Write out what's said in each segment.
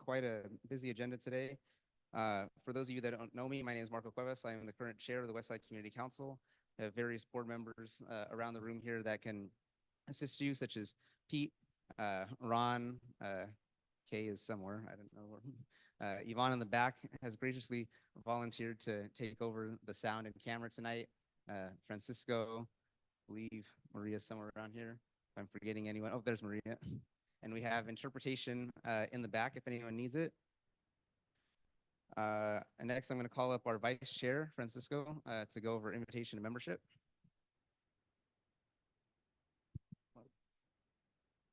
quite a busy agenda today. For those of you that don't know me, my name is Marco Cuevas. I am the current chair of the Westside Community Council. I have various board members around the room here that can assist you, such as Pete, Ron, Kay is somewhere, I don't know where. Yvonne in the back has graciously volunteered to take over the sound and camera tonight. Francisco, I believe Maria's somewhere around here. If I'm forgetting anyone, oh, there's Maria. And we have interpretation in the back if anyone needs it. And next, I'm going to call up our vice chair, Francisco, to go over invitation to membership.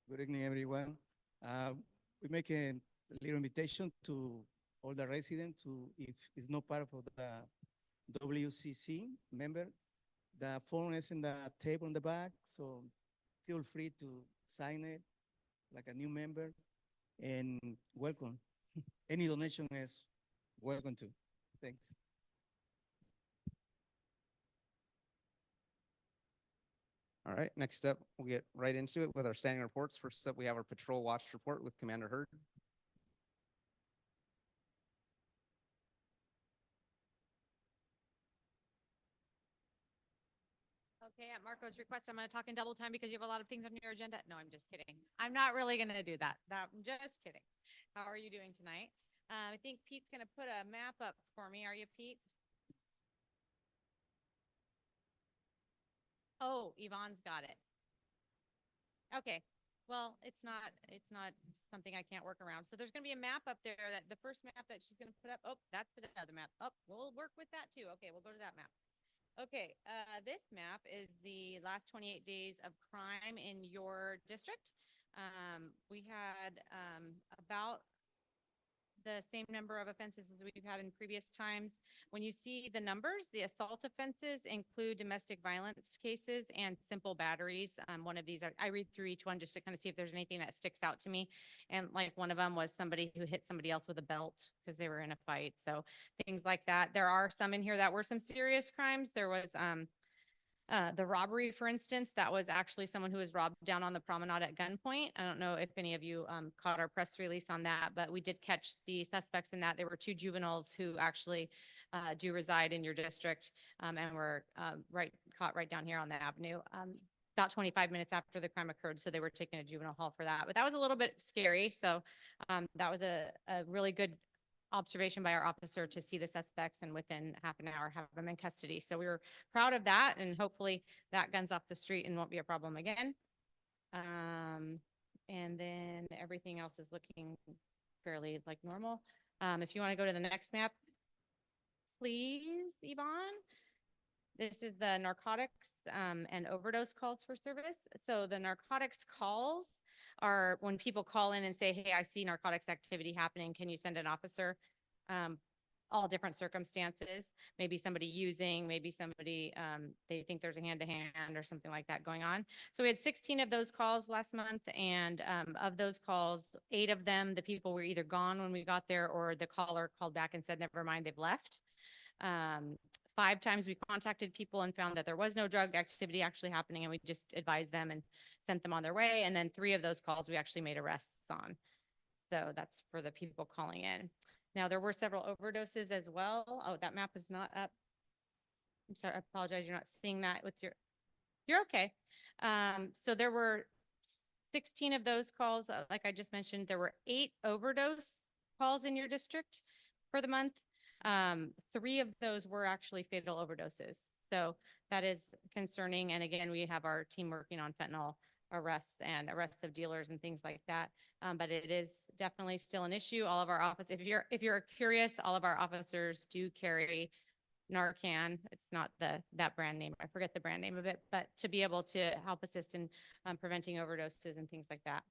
Good evening, everyone. We make a little invitation to all the residents to, if it's not part of the WCC member, the form is in the table in the back, so feel free to sign it like a new member, and welcome. Any donation is welcome too. Thanks. All right, next up, we'll get right into it with our standing reports. First up, we have our patrol watch report with Commander Hurd. Okay, at Marco's request, I'm going to talk in double time because you have a lot of things on your agenda. No, I'm just kidding. I'm not really going to do that. I'm just kidding. How are you doing tonight? I think Pete's going to put a map up for me. Are you, Pete? Oh, Yvonne's got it. Okay. Well, it's not something I can't work around. So there's going to be a map up there that the first map that she's going to put up. Oh, that's the other map. Oh, we'll work with that too. Okay, we'll go to that map. Okay, this map is the last 28 days of crime in your district. We had about the same number of offenses as we've had in previous times. When you see the numbers, the assault offenses include domestic violence cases and simple batteries. One of these, I read through each one just to kind of see if there's anything that sticks out to me. And like one of them was somebody who hit somebody else with a belt because they were in a fight. So things like that. There are some in here that were some serious crimes. There was the robbery, for instance, that was actually someone who was robbed down on the promenade at gunpoint. I don't know if any of you caught our press release on that, but we did catch the suspects in that. There were 2 juveniles who actually do reside in your district and were caught right down here on the avenue. About 25 minutes after the crime occurred, so they were taken to juvenile hall for that. But that was a little bit scary, so that was a really good observation by our officer to see the suspects and within half an hour have them in custody. So we were proud of that, and hopefully that gun's off the street and won't be a problem again. And then everything else is looking fairly like normal. If you want to go to the next map, please, Yvonne. This is the narcotics and overdose calls for service. So the narcotics calls are when people call in and say, hey, I see narcotics activity happening. Can you send an officer? All different circumstances, maybe somebody using, maybe somebody, they think there's a hand-to-hand or something like that going on. So we had 16 of those calls last month, and of those calls, 8 of them, the people were either gone when we got there or the caller called back and said, never mind, they've left. 5 times we contacted people and found that there was no drug activity actually happening, and we just advised them and sent them on their way. And then 3 of those calls we actually made arrests on. So that's for the people calling in. Now, there were several overdoses as well. Oh, that map is not up. I'm sorry, I apologize. You're not seeing that with you're okay. So there were 16 of those calls. Like I just mentioned, there were 8 overdose calls in your district for the month. 3 of those were actually fatal overdoses. So that is concerning. And again, we have our team working on fentanyl arrests and arrests of dealers and things like that. But it is definitely still an issue. All of our officers, if you're curious, all of our officers do carry Narcan. It's not that brand name. I forget the brand name of it, but to be able to help assist in preventing overdoses and things like that.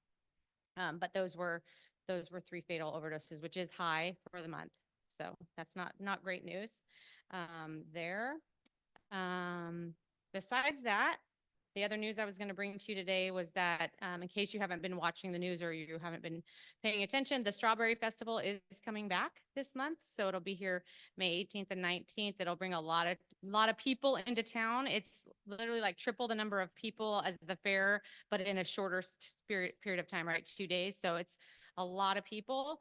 But those were 3 fatal overdoses, which is high for the month. So that's not great news there. Besides that, the other news I was going to bring to you today was that in case you haven't been watching the news or you haven't been paying attention, the Strawberry Festival is coming back this month. So it'll be here May 18th and 19th. It'll bring a lot of people into town. It's literally like triple the number of people as the fair, but in a shorter period of time, right? 2 days. So it's a lot of people.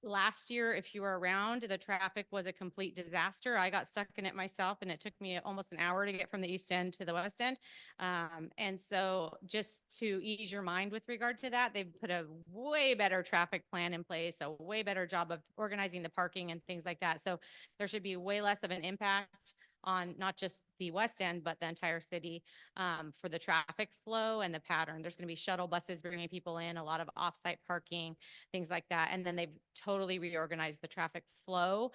Last year, if you were around, the traffic was a complete disaster. I got stuck in it myself, and it took me almost an hour to get from the east end to the west end. And so just to ease your mind with regard to that, they've put a way better traffic plan in place, a way better job of organizing the parking and things like that. So there should be way less of an impact on not just the west end, but the entire city for the traffic flow and the pattern. There's going to be shuttle buses bringing people in, a lot of off-site parking, things like that. And then they've totally reorganized the traffic flow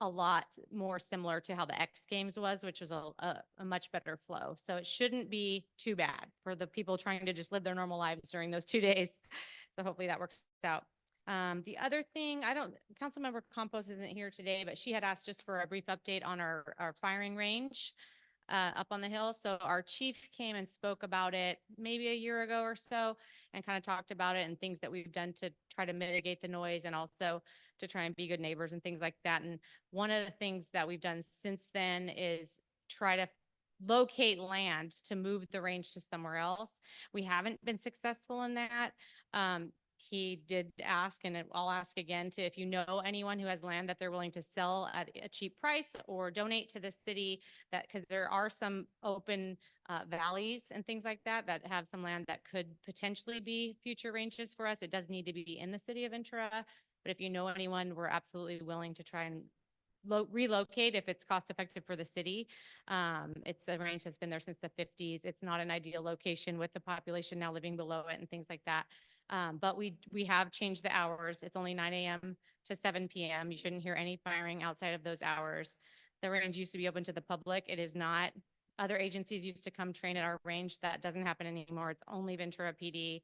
a lot more similar to how the X Games was, which was a much better flow. So it shouldn't be too bad for the people trying to just live their normal lives during those 2 days. So hopefully that works out. The other thing, Councilmember Campos isn't here today, but she had asked just for a brief update on our firing range up on the hill. So our chief came and spoke about it maybe a year ago or so and kind of talked about it and things that we've done to try to mitigate the noise and also to try and be good neighbors and things like that. And one of the things that we've done since then is try to locate land to move the range to somewhere else. We haven't been successful in that. He did ask, and I'll ask again, to if you know anyone who has land that they're willing to sell at a cheap price or donate to the city, that because there are some open valleys and things like that that have some land that could potentially be future ranges for us. It does need to be in the city of Ventura, but if you know anyone, we're absolutely willing to try and relocate if it's cost effective for the city. It's a range that's been there since the 50s. It's not an ideal location with the population now living below it and things like that. But we have changed the hours. It's only 9 a.m. to 7 p.m. You shouldn't hear any firing outside of those hours. The range used to be open to the public. It is not. Other agencies used to come train at our range. That doesn't happen anymore. It's only Ventura PD.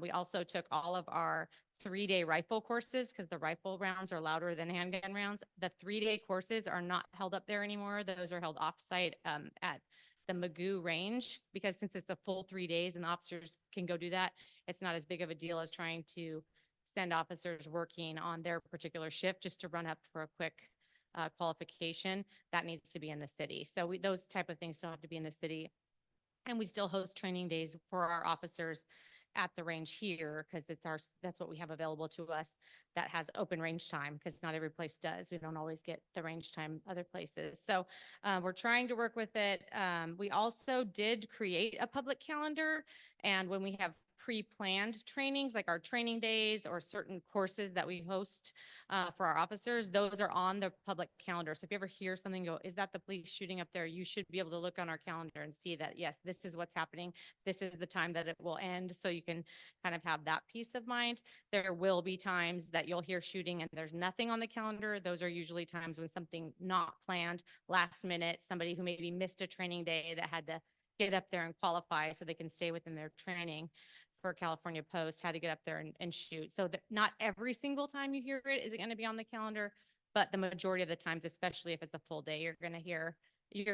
We also took all of our 3-day rifle courses because the rifle rounds are louder than handgun rounds. The 3-day courses are not held up there anymore. Those are held offsite at the Magoo range, because since it's a full 3 days and the officers can go do that, it's not as big of a deal as trying to send officers working on their particular shift just to run up for a quick qualification. That needs to be in the city. So those type of things still have to be in the city. And we still host training days for our officers at the range here because that's what we have available to us that has open range time, because not every place does. We don't always get the range time other places. So we're trying to work with it. We also did create a public calendar, and when we have pre-planned trainings like our training days or certain courses that we host for our officers, those are on the public calendar. So if you ever hear something go, is that the police shooting up there? You should be able to look on our calendar and see that, yes, this is what's happening. This is the time that it will end. So you can kind of have that peace of mind. There will be times that you'll hear shooting and there's nothing on the calendar. Those are usually times when something not planned, last minute, somebody who maybe missed a training day that had to get up there and qualify so they can stay within their training for California Post, had to get up there and shoot. So not every single time you hear it is it going to be on the calendar, but the majority of the times, especially if it's a full day, you're going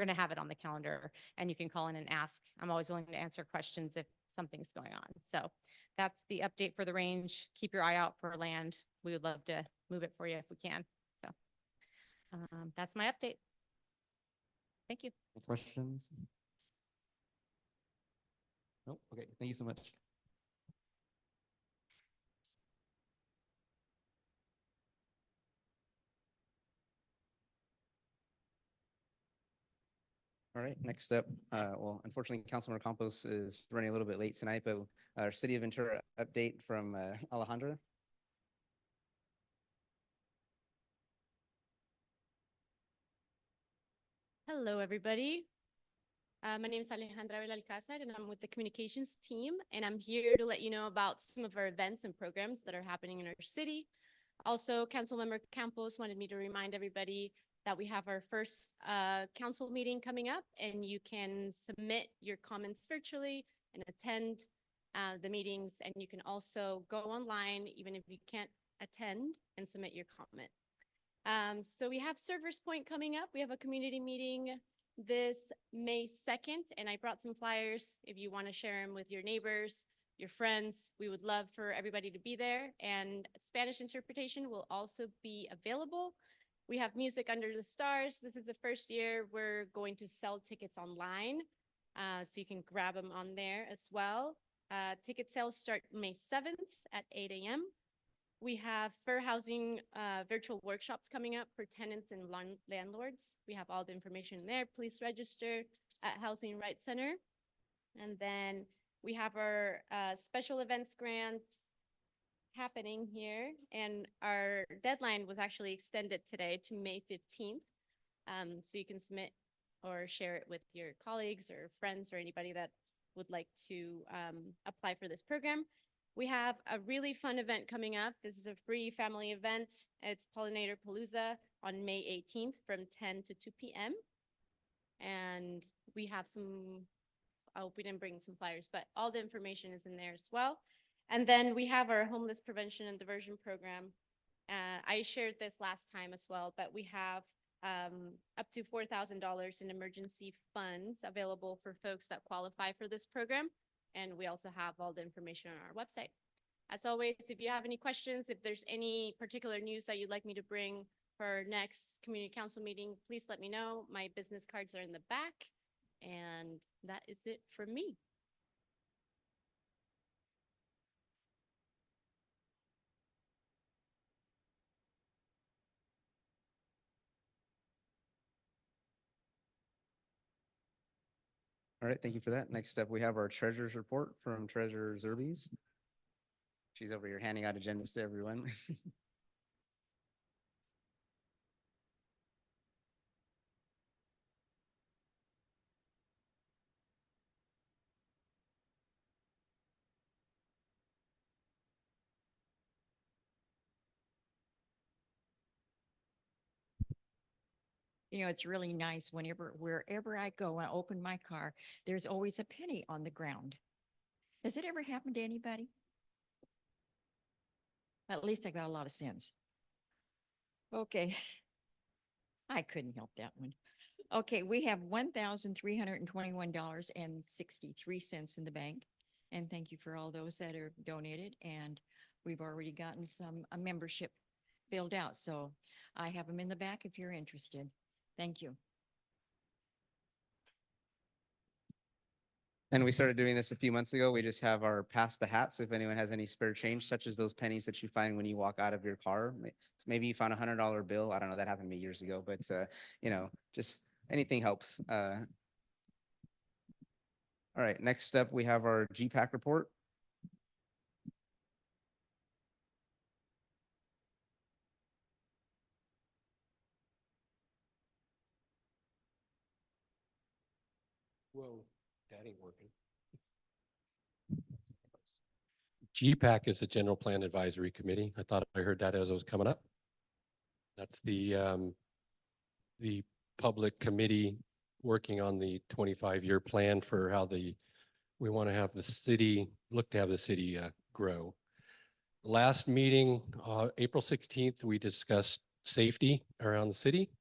to have it on the calendar, and you can call in and ask. I'm always willing to answer questions if something's going on. So that's the update for the range. Keep your eye out for land. We would love to move it for you if we can. So that's my update. Thank you. Any questions? Nope. Okay. Thank you so much. All right, next up, well, unfortunately, Councilmember Campos is running a little bit late tonight, but our City of Ventura update from Alejandra. Hello, everybody. My name is Alejandra Belalcázar, and I'm with the communications team, and I'm here to let you know about some of our events and programs that are happening in our city. Also, Councilmember Campos wanted me to remind everybody that we have our first council meeting coming up, and you can submit your comments virtually and attend the meetings, and you can also go online, even if you can't attend, and submit your comment. So we have Servers Point coming up. We have a community meeting this May 2nd, and I brought some flyers if you want to share them with your neighbors, your friends. We would love for everybody to be there, and Spanish interpretation will also be available. We have Music Under the Stars. This is the first year we're going to sell tickets online, so you can grab them on there as well. Ticket sales start May 7th at 8 a.m. We have fair housing virtual workshops coming up for tenants and landlords. We have all the information there. Please register at Housing Rights Center. And then we have our special events grant happening here. And our deadline was actually extended today to May 15th. So you can submit or share it with your colleagues or friends or anybody that would like to apply for this program. We have a really fun event coming up. This is a free family event. It's Pollinator Palooza on May 18th from 10 to 2 p.m. And we have some, I hope we didn't bring some flyers, but all the information is in there as well. And then we have our homeless prevention and diversion program. I shared this last time as well, but we have up to $4,000 in emergency funds available for folks that qualify for this program. And we also have all the information on our website. As always, if you have any questions, if there's any particular news that you'd like me to bring for our next community council meeting, please let me know. My business cards are in the back. And that is it for me. All right, thank you for that. Next up, we have our treasurer's report from Treasurer Zerbes. She's over here handing out agendas to everyone. You know, it's really nice wherever I go and open my car, there's always a penny on the ground. Has it ever happened to anybody? At least I got a lot of sense. Okay. I couldn't help that one. Okay, we have $1,321.63 in the bank. And thank you for all those that are donated. And we've already gotten some a membership filled out. So I have them in the back if you're interested. Thank you. And we started doing this a few months ago. We just have our pass the hat. So if anyone has any spare change, such as those pennies that you find when you walk out of your car, maybe you found $100 bill. I don't know, that happened to me years ago, but you know, just anything helps. All right, next up, we have our GPAC report. Whoa, that ain't working. GPAC is the General Plan Advisory Committee. I thought I heard that as I was coming up. That's the public committee working on the 25-year plan for how we want to have the city, look to have the city grow. Last meeting, April 16th, we discussed safety around the city.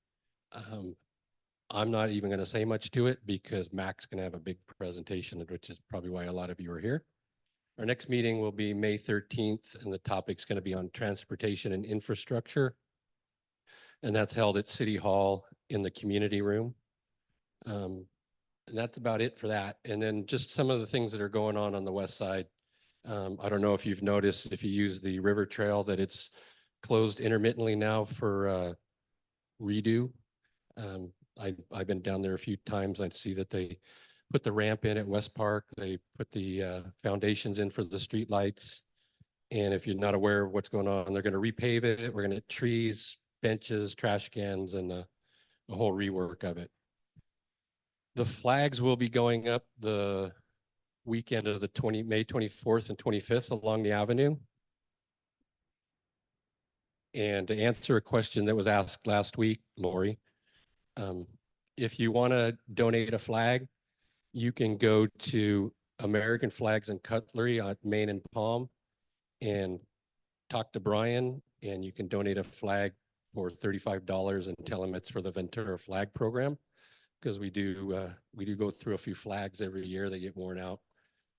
I'm not even going to say much to it because Mack's going to have a big presentation, which is probably why a lot of you are here. Our next meeting will be May 13th, and the topic's going to be on transportation and infrastructure. And that's held at City Hall in the community room. And that's about it for that. And then just some of the things that are going on the west side. I don't know if you've noticed, if you use the river trail, that it's closed intermittently now for redo. I've been down there a few times. I see that they put the ramp in at West Park. They put the foundations in for the street lights. And if you're not aware of what's going on, they're going to repave it. We're going to get trees, benches, trash cans, and a whole rework of it. The flags will be going up the weekend of the May 24th and 25th along the avenue. And to answer a question that was asked last week, Lori, if you want to donate a flag, you can go to American Flags and Cutlery on Main and Palm and talk to Brian, and you can donate a flag for $35 and tell him it's for the Ventura flag program, because we do go through a few flags every year. They get worn out.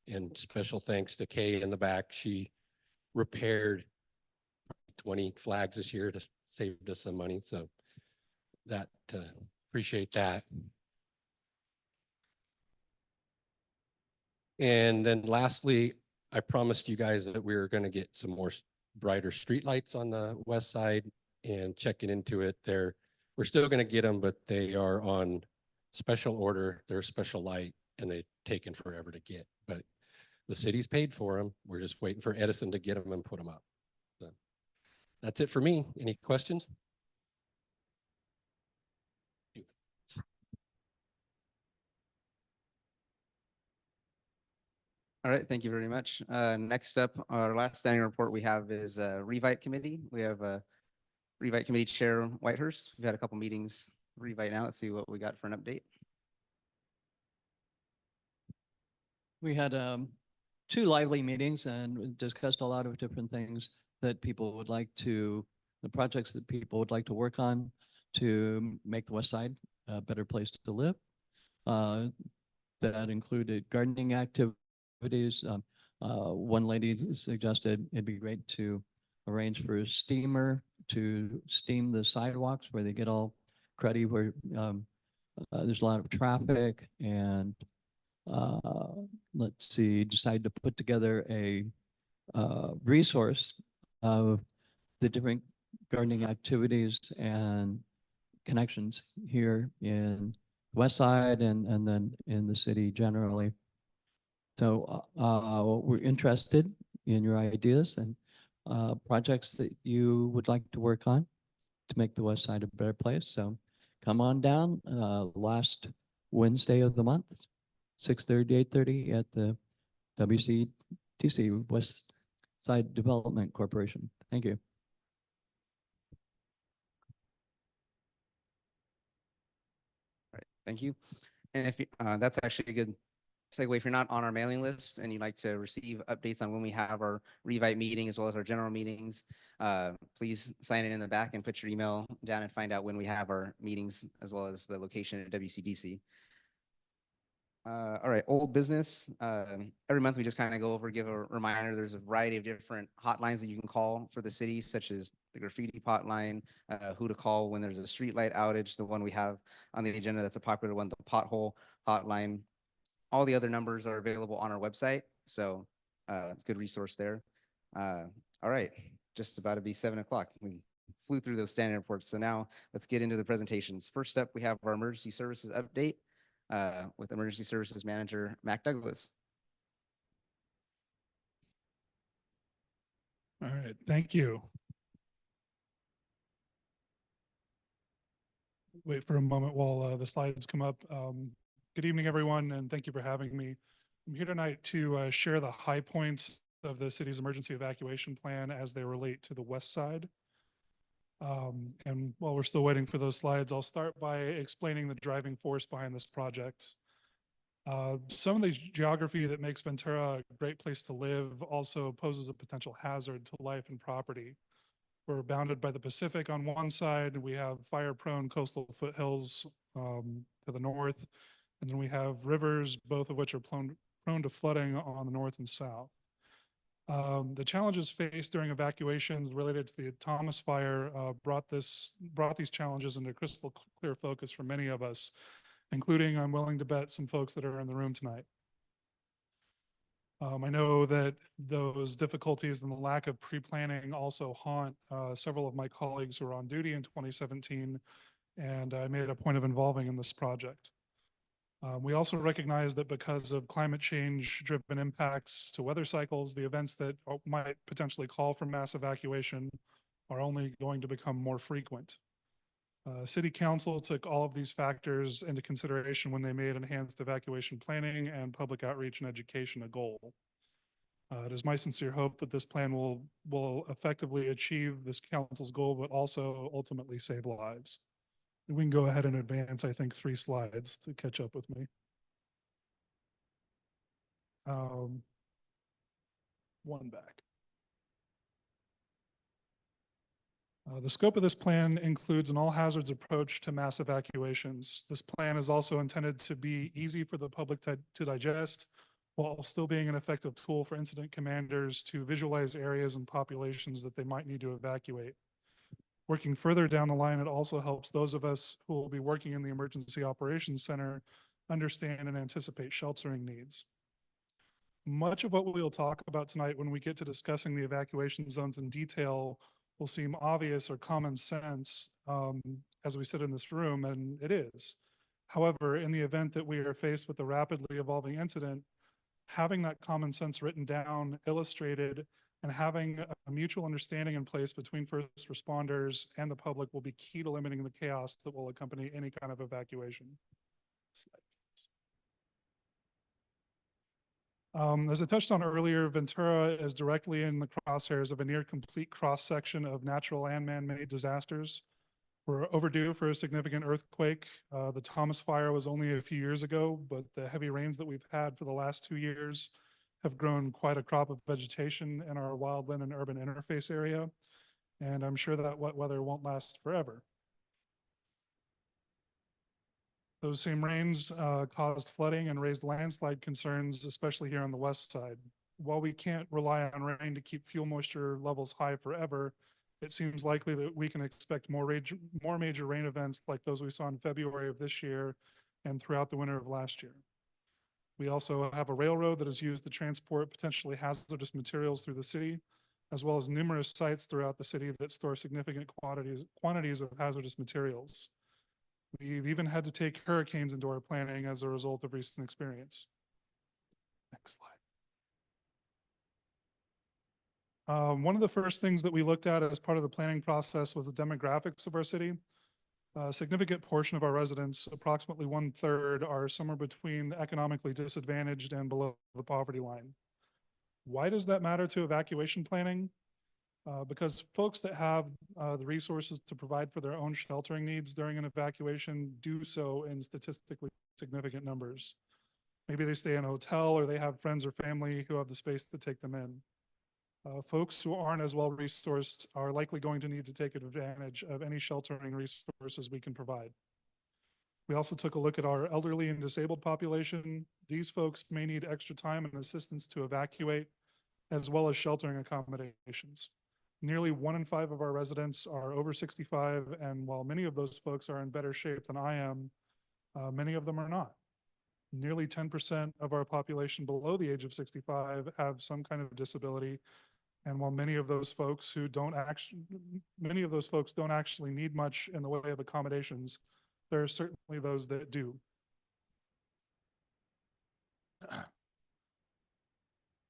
And special thanks to Kay in the back. She repaired 20 flags this year to save us some money. So that appreciate that. And then lastly, I promised you guys that we were going to get some more brighter streetlights on the west side and checking into it there. We're still going to get them, but they are on special order. They're a special light and they've taken forever to get, but the city's paid for them. We're just waiting for Edison to get them and put them up. So that's it for me. Any questions? All right, thank you very much. Next up, our last standing report we have is Revite Committee. We have Revite Committee Chair Whitehurst. We've had a couple meetings. Revite now. Let's see what we got for an update. We had two lively meetings and we discussed a lot of different things that people would like to, the projects that people would like to work on to make the West Side a better place to live. That included gardening activities. One lady suggested it'd be great to arrange for a steamer to steam the sidewalks where they get all cruddy, where there's a lot of traffic, and let's see, decide to put together a resource of the different gardening activities and connections here in West Side and then in the city generally. So we're interested in your ideas and projects that you would like to work on to make the West Side a better place. So come on down last Wednesday of the month, 6:30 to 8:30 at the WCTC, West Side Development Corporation. Thank you. All right, thank you. And if you, that's actually a good segue. If you're not on our mailing list and you'd like to receive updates on when we have our Revite meeting as well as our general meetings, please sign in the back and put your email down and find out when we have our meetings as well as the location at WCDC. All right, old business. Every month we just kind of go over, give a reminder. There's a variety of different hotlines that you can call for the city, such as the graffiti hotline, who to call when there's a streetlight outage, the one we have on the agenda that's a popular one, the pothole hotline. All the other numbers are available on our website, so it's a good resource there. All right, just about to be 7 o'clock. We flew through those standing reports, so now let's get into the presentations. First up, we have our emergency services update with Emergency Services Manager Mack Douglas. All right, thank you. Wait for a moment while the slides come up. Good evening, everyone, and thank you for having me. I'm here tonight to share the high points of the city's emergency evacuation plan as they relate to the West Side. And while we're still waiting for those slides, I'll start by explaining the driving force behind this project. Some of the geography that makes Ventura a great place to live also poses a potential hazard to life and property. We're bounded by the Pacific on one side, and we have fire-prone coastal foothills to the north, and then we have rivers, both of which are prone to flooding on the north and south. The challenges faced during evacuations related to the Thomas fire brought these challenges into crystal clear focus for many of us, including, I'm willing to bet, some folks that are in the room tonight. I know that those difficulties and the lack of pre-planning also haunt several of my colleagues who were on duty in 2017, and I made a point of involving in this project. We also recognize that because of climate change driven impacts to weather cycles, the events that might potentially call for mass evacuation are only going to become more frequent. City Council took all of these factors into consideration when they made enhanced evacuation planning and public outreach and education a goal. It is my sincere hope that this plan will effectively achieve this council's goal, but also ultimately save lives. We can go ahead and advance, I think, 3 slides to catch up with me. One back. The scope of this plan includes an all hazards approach to mass evacuations. This plan is also intended to be easy for the public to digest, while still being an effective tool for incident commanders to visualize areas and populations that they might need to evacuate. Working further down the line, it also helps those of us who will be working in the Emergency Operations Center understand and anticipate sheltering needs. Much of what we'll talk about tonight when we get to discussing the evacuation zones in detail will seem obvious or common sense as we sit in this room, and it is. However, in the event that we are faced with a rapidly evolving incident, having that common sense written down, illustrated, and having a mutual understanding in place between first responders and the public will be key to limiting the chaos that will accompany any kind of evacuation. As I touched on earlier, Ventura is directly in the crosshairs of a near complete cross-section of natural and man-made disasters. We're overdue for a significant earthquake. The Thomas fire was only a few years ago, but the heavy rains that we've had for the last 2 years have grown quite a crop of vegetation in our wildland and urban interface area. And I'm sure that wet weather won't last forever. Those same rains caused flooding and raised landslide concerns, especially here on the west side. While we can't rely on rain to keep fuel moisture levels high forever, it seems likely that we can expect more major rain events like those we saw in February of this year and throughout the winter of last year. We also have a railroad that is used to transport potentially hazardous materials through the city, as well as numerous sites throughout the city that store significant quantities of hazardous materials. We've even had to take hurricanes into our planning as a result of recent experience. Next slide. One of the first things that we looked at as part of the planning process was the demographics of our city. A significant portion of our residents, approximately 1/3, are somewhere between economically disadvantaged and below the poverty line. Why does that matter to evacuation planning? Because folks that have the resources to provide for their own sheltering needs during an evacuation do so in statistically significant numbers. Maybe they stay in a hotel or they have friends or family who have the space to take them in. Folks who aren't as well resourced are likely going to need to take advantage of any sheltering resources we can provide. We also took a look at our elderly and disabled population. These folks may need extra time and assistance to evacuate, as well as sheltering accommodations. Nearly 1 in 5 of our residents are over 65, and while many of those folks are in better shape than I am, many of them are not. Nearly 10% of our population below the age of 65 have some kind of disability. And while many of those folks don't actually need much in the way of accommodations, there are certainly those that do.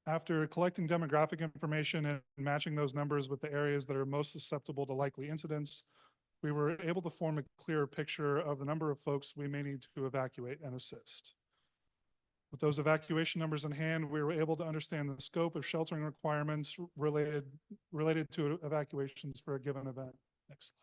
After collecting demographic information and matching those numbers with the areas that are most susceptible to likely incidents, we were able to form a clearer picture of the number of folks we may need to evacuate and assist. With those evacuation numbers in hand, we were able to understand the scope of sheltering requirements related to evacuations for a given event. Next slide.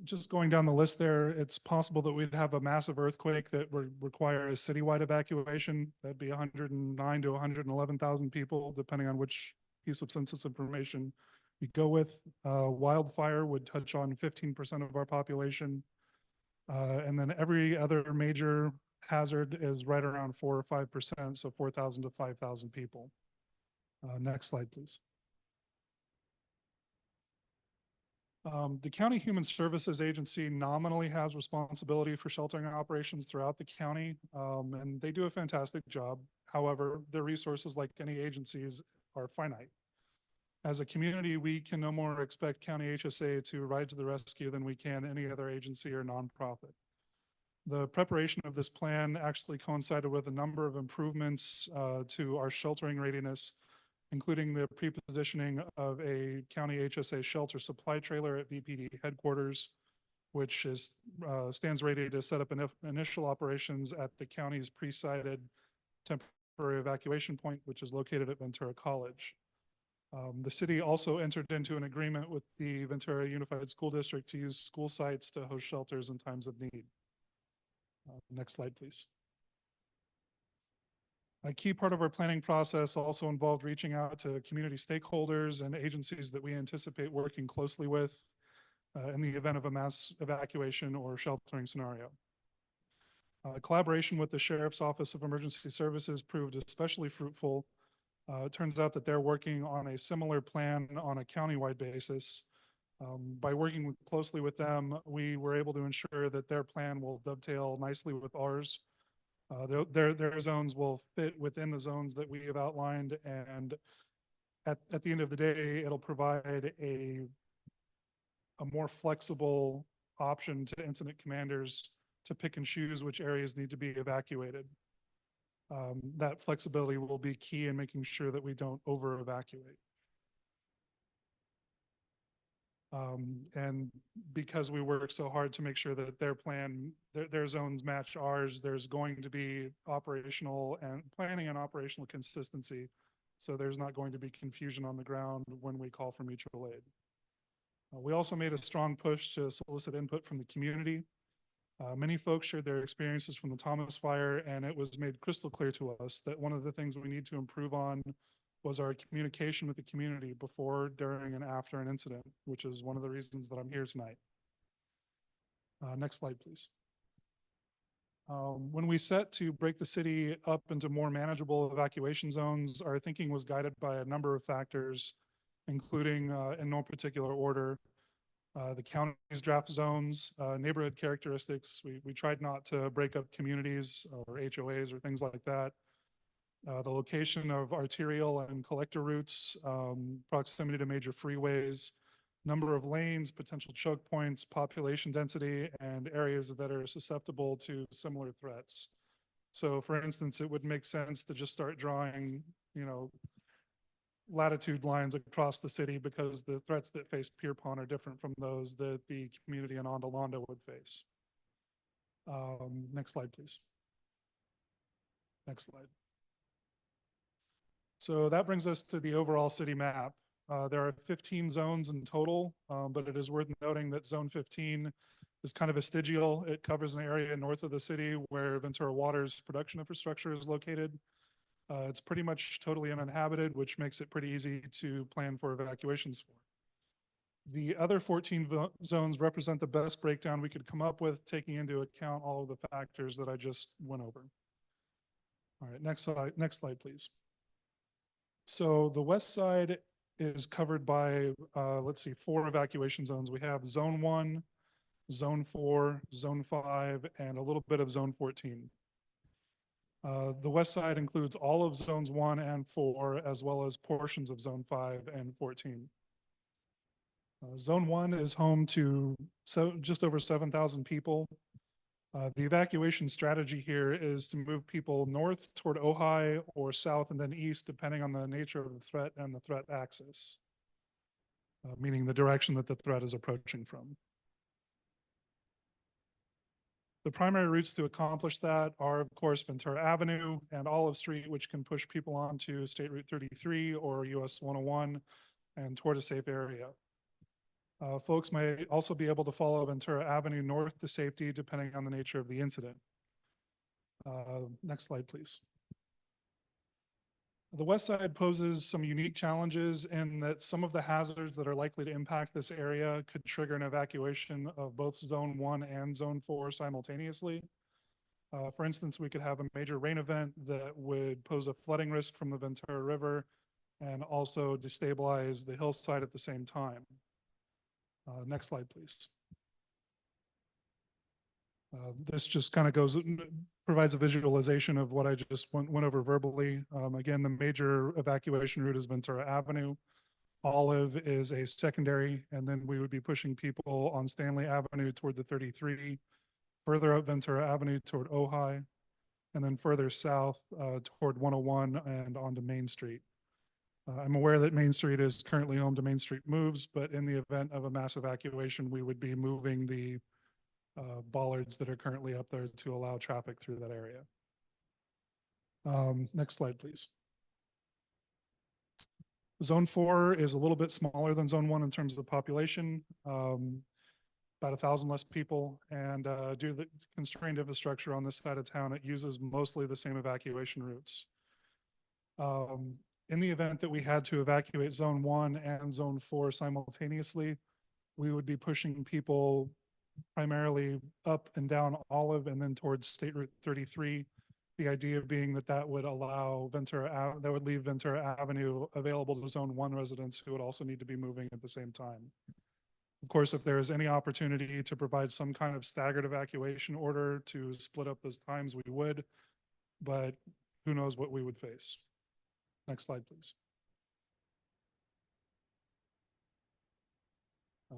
Just going down the list there, it's possible that we'd have a massive earthquake that would require a citywide evacuation. That'd be 109 to 111,000 people, depending on which piece of census information you go with. Wildfire would touch on 15% of our population. And then every other major hazard is right around 4 or 5%, so 4,000 to 5,000 people. Next slide, please. The County Human Services Agency nominally has responsibility for sheltering operations throughout the county, and they do a fantastic job. However, their resources, like any agencies, are finite. As a community, we can no more expect County HSA to ride to the rescue than we can any other agency or nonprofit. The preparation of this plan actually coincided with a number of improvements to our sheltering readiness, including the pre-positioning of a County HSA shelter supply trailer at VPD headquarters, which stands ready to set up initial operations at the county's pre-sited temporary evacuation point, which is located at Ventura College. The city also entered into an agreement with the Ventura Unified School District to use school sites to host shelters in times of need. Next slide, please. A key part of our planning process also involved reaching out to community stakeholders and agencies that we anticipate working closely with in the event of a mass evacuation or sheltering scenario. Collaboration with the Sheriff's Office of Emergency Services proved especially fruitful. It turns out that they're working on a similar plan on a countywide basis. By working closely with them, we were able to ensure that their plan will dovetail nicely with ours, Their zones will fit within the zones that we have outlined, and at the end of the day, it'll provide a more flexible option to incident commanders to pick and choose which areas need to be evacuated. That flexibility will be key in making sure that we don't over evacuate. And because we work so hard to make sure that their zones match ours, there's going to be operational and planning and operational consistency. So there's not going to be confusion on the ground when we call for mutual aid. We also made a strong push to solicit input from the community. Many folks shared their experiences from the Thomas fire, and it was made crystal clear to us that one of the things we need to improve on was our communication with the community before, during, and after an incident, which is one of the reasons that I'm here tonight. Next slide, please. When we set to break the city up into more manageable evacuation zones, our thinking was guided by a number of factors, including, in no particular order, the county's draft zones, neighborhood characteristics. We tried not to break up communities or HOAs or things like that. The location of arterial and collector routes, proximity to major freeways, number of lanes, potential choke points, population density, and areas that are susceptible to similar threats. So for instance, it would make sense to just start drawing, latitude lines across the city because the threats that face Pierpont are different from those that the community in Ondalanda would face. Next slide, please. Next slide. So that brings us to the overall city map. There are 15 zones in total, but it is worth noting that zone 15 is kind of vestigial. It covers an area north of the city where Ventura Water's production infrastructure is located. It's pretty much totally uninhabited, which makes it pretty easy to plan for evacuations for. The other 14 zones represent the best breakdown we could come up with, taking into account all of the factors that I just went over. All right, next slide, please. So the west side is covered by, let's see, 4 evacuation zones. We have zone 1, zone 4, zone 5, and a little bit of zone 14. The west side includes all of zones 1 and 4, as well as portions of zone 5 and 14. Zone 1 is home to just over 7,000 people. The evacuation strategy here is to move people north toward Ojai or south and then east, depending on the nature of the threat and the threat axis, meaning the direction that the threat is approaching from. The primary routes to accomplish that are, of course, Ventura Avenue and Olive Street, which can push people onto State Route 33 or US 101 and toward a safe area. Folks may also be able to follow Ventura Avenue north to safety, depending on the nature of the incident. Next slide, please. The west side poses some unique challenges in that some of the hazards that are likely to impact this area could trigger an evacuation of both zone 1 and zone 4 simultaneously. For instance, we could have a major rain event that would pose a flooding risk from the Ventura River and also destabilize the hillside at the same time. Next slide, please. This just kind of provides a visualization of what I just went over verbally. Again, the major evacuation route is Ventura Avenue. Olive is a secondary, and then we would be pushing people on Stanley Avenue toward the 33, further up Ventura Avenue toward Ojai, and then further south toward 101 and onto Main Street. I'm aware that Main Street is currently home to Main Street Moves, but in the event of a mass evacuation, we would be moving the bollards that are currently up there to allow traffic through that area. Next slide, please. Zone 4 is a little bit smaller than Zone 1 in terms of the population, about 1,000 less people, and due to the constrained infrastructure on this side of town, it uses mostly the same evacuation routes. In the event that we had to evacuate Zone 1 and Zone 4 simultaneously, we would be pushing people primarily up and down Olive and then towards State Route 33. The idea being that that would allow that would leave Ventura Avenue available to Zone 1 residents who would also need to be moving at the same time. Of course, if there is any opportunity to provide some kind of staggered evacuation order to split up those times, we would. but who knows what we would face. Next slide, please.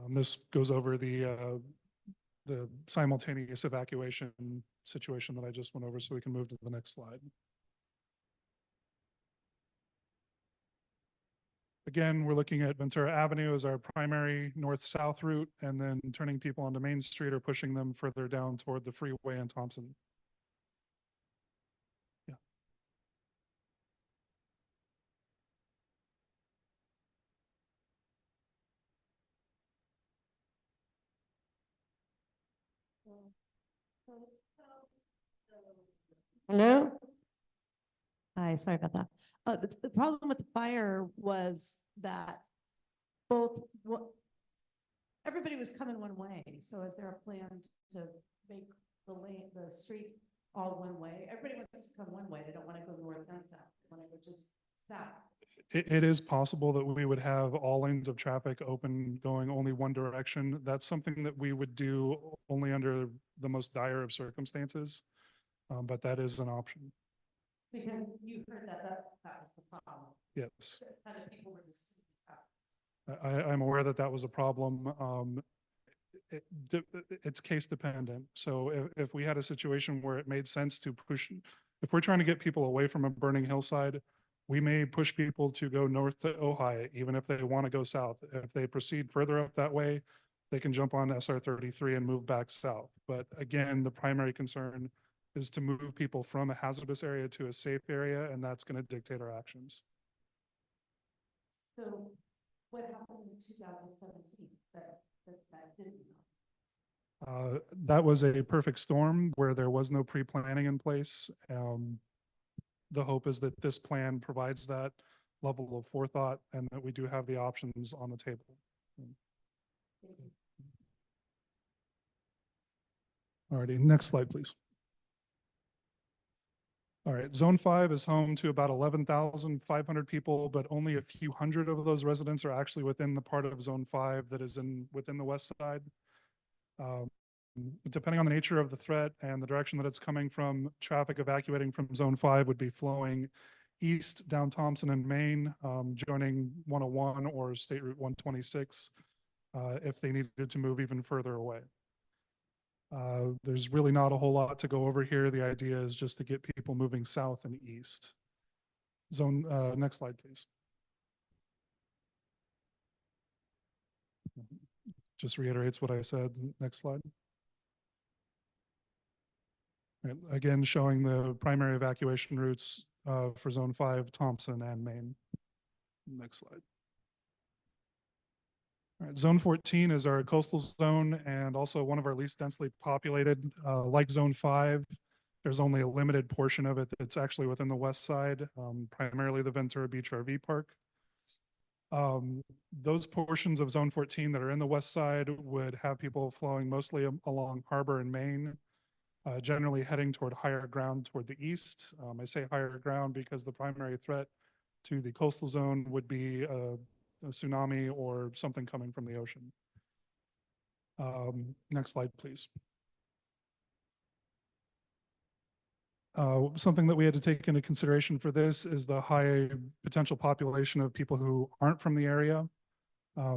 This goes over the simultaneous evacuation situation that I just went over, so we can move to the next slide. Again, we're looking at Ventura Avenue as our primary north-south route, and then turning people onto Main Street or pushing them further down toward the freeway and Thompson. Yeah. Hello? Hi, sorry about that. The problem with the fire was that everybody was coming one way. So is there a plan to make the street all one way? Everybody wants to come one way. They don't want to go north and south. They want to go just south. It is possible that we would have all lanes of traffic open going only one direction. That's something that we would do only under the most dire of circumstances. But that is an option. Because you heard that was the problem. Yes. Kind of people were just. I'm aware that that was a problem. It's case dependent. So if we had a situation where it made sense to push, if we're trying to get people away from a burning hillside, we may push people to go north to Ojai, even if they want to go south. If they proceed further up that way, they can jump on SR 33 and move back south. But again, the primary concern is to move people from a hazardous area to a safe area, and that's going to dictate our actions. So what happened in 2017 that didn't happen? That was a perfect storm where there was no pre-planning in place. The hope is that this plan provides that level of forethought and that we do have the options on the table. Alrighty, next slide, please. All right, Zone 5 is home to about 11,500 people, but only a few hundred of those residents are actually within the part of Zone 5 that is within the west side. Depending on the nature of the threat and the direction that it's coming from, traffic evacuating from Zone 5 would be flowing east down Thompson and Main, joining 101 or State Route 126 if they needed to move even further away. There's really not a whole lot to go over here. The idea is just to get people moving south and east. Next slide, please. Just reiterates what I said. Next slide. And again, showing the primary evacuation routes for Zone 5, Thompson and Main. Next slide. All right, Zone 14 is our coastal zone and also one of our least densely populated. Like Zone 5, there's only a limited portion of it that's actually within the west side, primarily the Ventura Beach RV Park. Those portions of Zone 14 that are in the west side would have people flowing mostly along Harbor and Main, generally heading toward higher ground toward the east. I say higher ground because the primary threat to the coastal zone would be a tsunami or something coming from the ocean. Next slide, please. Something that we had to take into consideration for this is the high potential population of people who aren't from the area.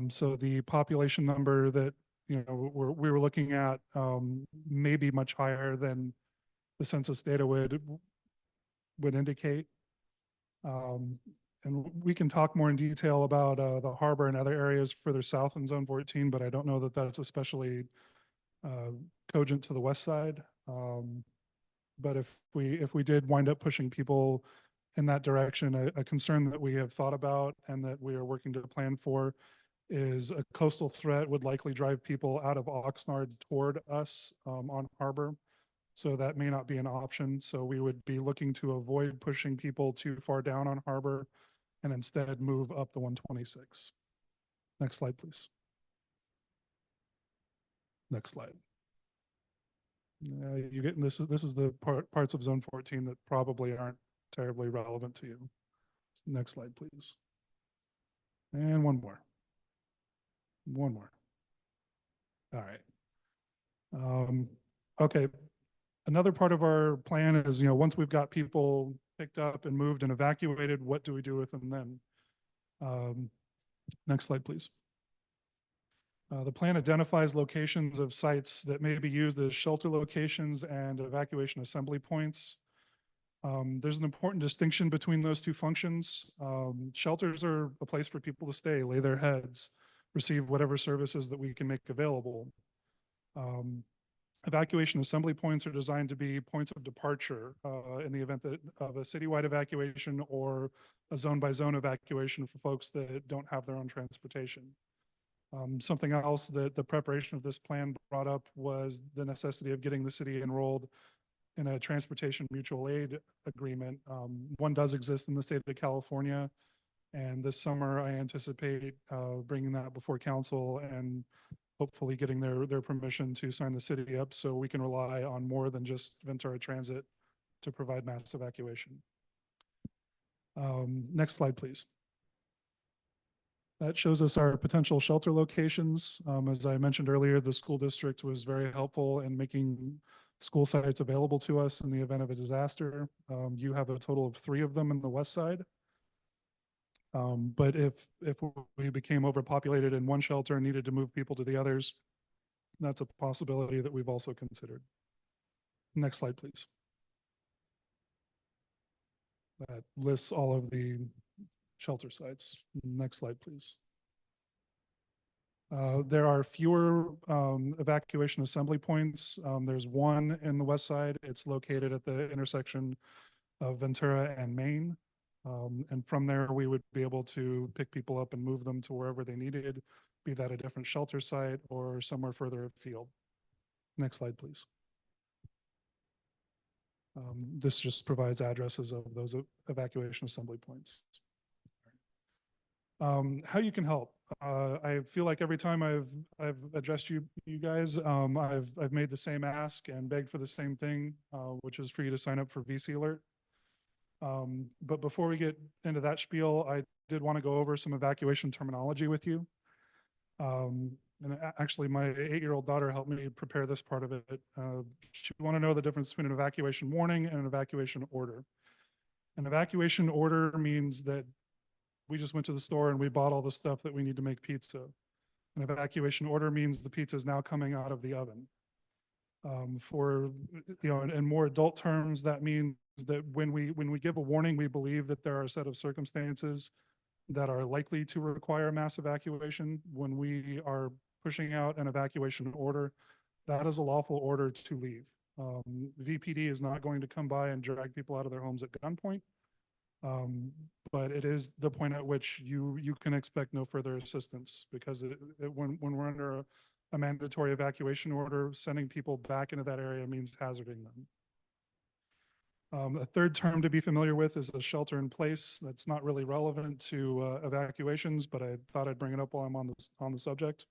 So the population number that we were looking at may be much higher than the census data would indicate. And we can talk more in detail about the harbor and other areas further south in Zone 14, but I don't know that that's especially cogent to the west side. But if we did wind up pushing people in that direction, a concern that we have thought about and that we are working to plan for is a coastal threat would likely drive people out of Oxnard toward us on harbor. So that may not be an option. So we would be looking to avoid pushing people too far down on harbor and instead move up the 126. Next slide, please. Next slide. You get this is the parts of Zone 14 that probably aren't terribly relevant to you. Next slide, please. And one more. One more. All right. Okay. Another part of our plan is, once we've got people picked up and moved and evacuated, what do we do with them then? Next slide, please. The plan identifies locations of sites that may be used as shelter locations and evacuation assembly points. There's an important distinction between those two functions. Shelters are a place for people to stay, lay their heads, receive whatever services that we can make available. Evacuation assembly points are designed to be points of departure in the event of a citywide evacuation or a zone-by-zone evacuation for folks that don't have their own transportation. Something else that the preparation of this plan brought up was the necessity of getting the city enrolled in a transportation mutual aid agreement. One does exist in the state of California, and this summer I anticipate bringing that before council and hopefully getting their permission to sign the city up so we can rely on more than just Ventura Transit to provide mass evacuation. Next slide, please. That shows us our potential shelter locations. As I mentioned earlier, the school district was very helpful in making school sites available to us in the event of a disaster. You have a total of 3 of them in the west side. But if we became overpopulated in one shelter and needed to move people to the others, that's a possibility that we've also considered. Next slide, please. That lists all of the shelter sites. Next slide, please. There are fewer evacuation assembly points. There's one in the west side. It's located at the intersection of Ventura and Main. And from there, we would be able to pick people up and move them to wherever they needed, be that a different shelter site or somewhere further afield. Next slide, please. This just provides addresses of those evacuation assembly points. How you can help. I feel like every time I've addressed you guys, I've made the same ask and begged for the same thing, which is for you to sign up for VC Alert. But before we get into that spiel, I did want to go over some evacuation terminology with you. And actually, my 8-year-old daughter helped me prepare this part of it. She wanted to know the difference between an evacuation warning and an evacuation order. An evacuation order means that we just went to the store and we bought all the stuff that we need to make pizza. An evacuation order means the pizza is now coming out of the oven. In more adult terms, that means that when we give a warning, we believe that there are a set of circumstances that are likely to require mass evacuation. When we are pushing out an evacuation order, that is a lawful order to leave. VPD is not going to come by and drag people out of their homes at gunpoint. But it is the point at which you can expect no further assistance, because when we're under a mandatory evacuation order, sending people back into that area means hazarding them. A third term to be familiar with is a shelter in place. That's not really relevant to evacuations, but I thought I'd bring it up while I'm on the subject.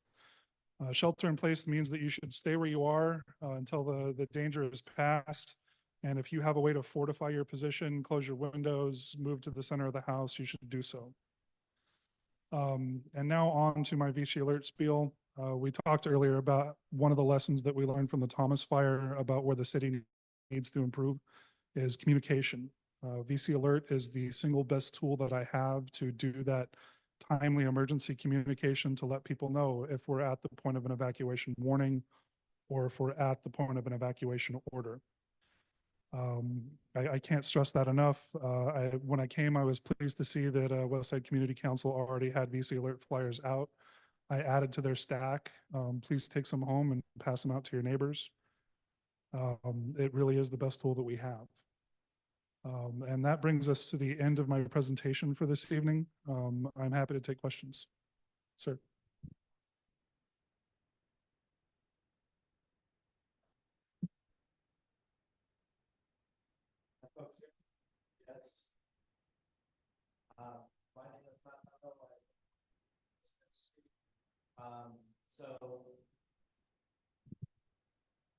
Shelter in place means that you should stay where you are until the danger is past. And if you have a way to fortify your position, close your windows, move to the center of the house, you should do so. And now on to my VC Alert spiel. We talked earlier about one of the lessons that we learned from the Thomas fire about where the city needs to improve is communication. VC Alert is the single best tool that I have to do that timely emergency communication to let people know if we're at the point of an evacuation warning or if we're at the point of an evacuation order. I can't stress that enough. When I came, I was pleased to see that Westside Community Council already had VC Alert flyers out. I added to their stack. Please take some home and pass them out to your neighbors. It really is the best tool that we have. And that brings us to the end of my presentation for this evening. I'm happy to take questions. Sir. Yes. My name is Mack. So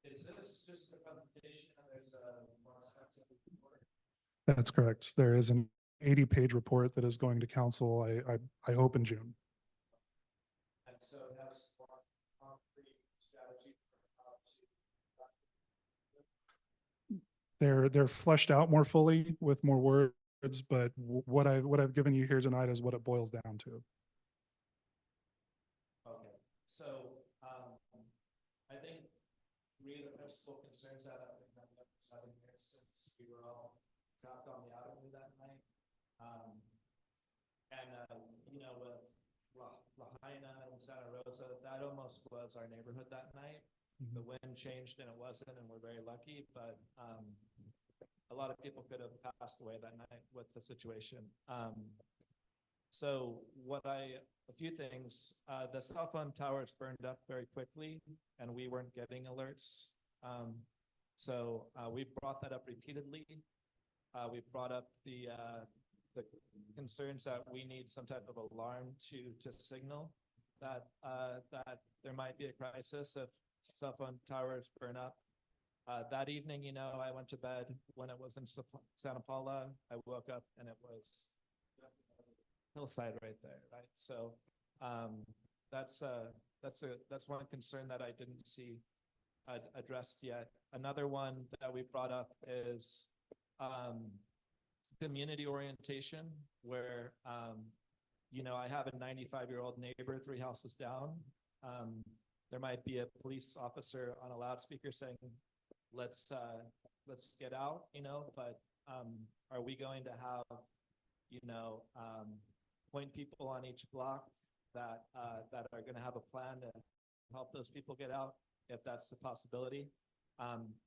is this just a presentation and there's a more extensive report? That's correct. There is an 80-page report that is going to council, I hope in June. And so that's one concrete strategy for how to. they're fleshed out more fully with more words, but what I've given you here tonight is what it boils down to. Okay, so, I think three of the principal concerns that I've been having here since we were all dropped on the avenue that night. You know, with Lahaina and Santa Rosa, that almost was our neighborhood that night. The wind changed and it wasn't, and we're very lucky, but, a lot of people could have passed away that night with the situation. So a few things, the cell phone towers burned up very quickly and we weren't getting alerts. So we brought that up repeatedly. We brought up the concerns that we need some type of alarm to signal that there might be a crisis if cell phone towers burn up. That evening, you know, I went to bed when it was in Santa Paula. I woke up and it was hillside right there, right? So that's one concern that I didn't see addressed yet. Another one that we brought up is community orientation, where you know, I have a 95-year-old neighbor 3 houses down. There might be a police officer on a loudspeaker saying, let's get out, you know, but are we going to have, you know, point people on each block that are going to have a plan to help those people get out, if that's the possibility?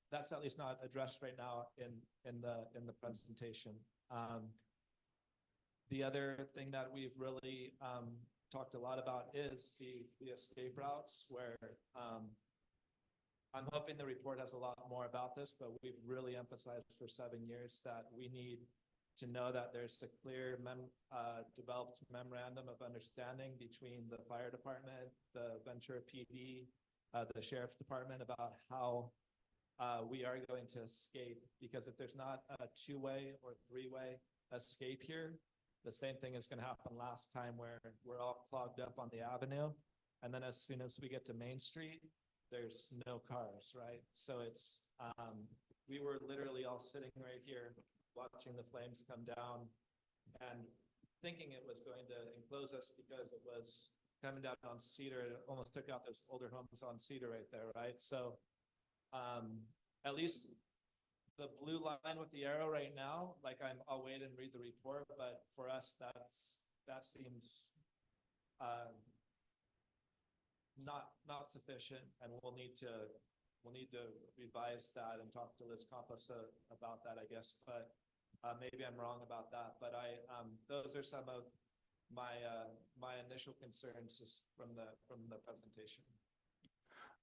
That's at least not addressed right now in the presentation. The other thing that we've really talked a lot about is the escape routes, where I'm hoping the report has a lot more about this, but we've really emphasized for 7 years that we need to know that there's a clear developed memorandum of understanding between the fire department, the Ventura PD, the sheriff's department, about how we are going to escape. Because if there's not a 2-way or 3-way escape here, the same thing is going to happen last time, where we're all clogged up on the avenue, and then as soon as we get to Main Street, there's no cars, right? So it's we were literally all sitting right here watching the flames come down and thinking it was going to enclose us because it was coming down on Cedar. It almost took out those older homes on Cedar right there, right? So at least the blue line with the arrow right now, like I'll wait and read the report, but for us, that seems not sufficient, and we'll need to revise that and talk to Liz Campos about that, I guess. But maybe I'm wrong about that. But those are some of my initial concerns from the presentation.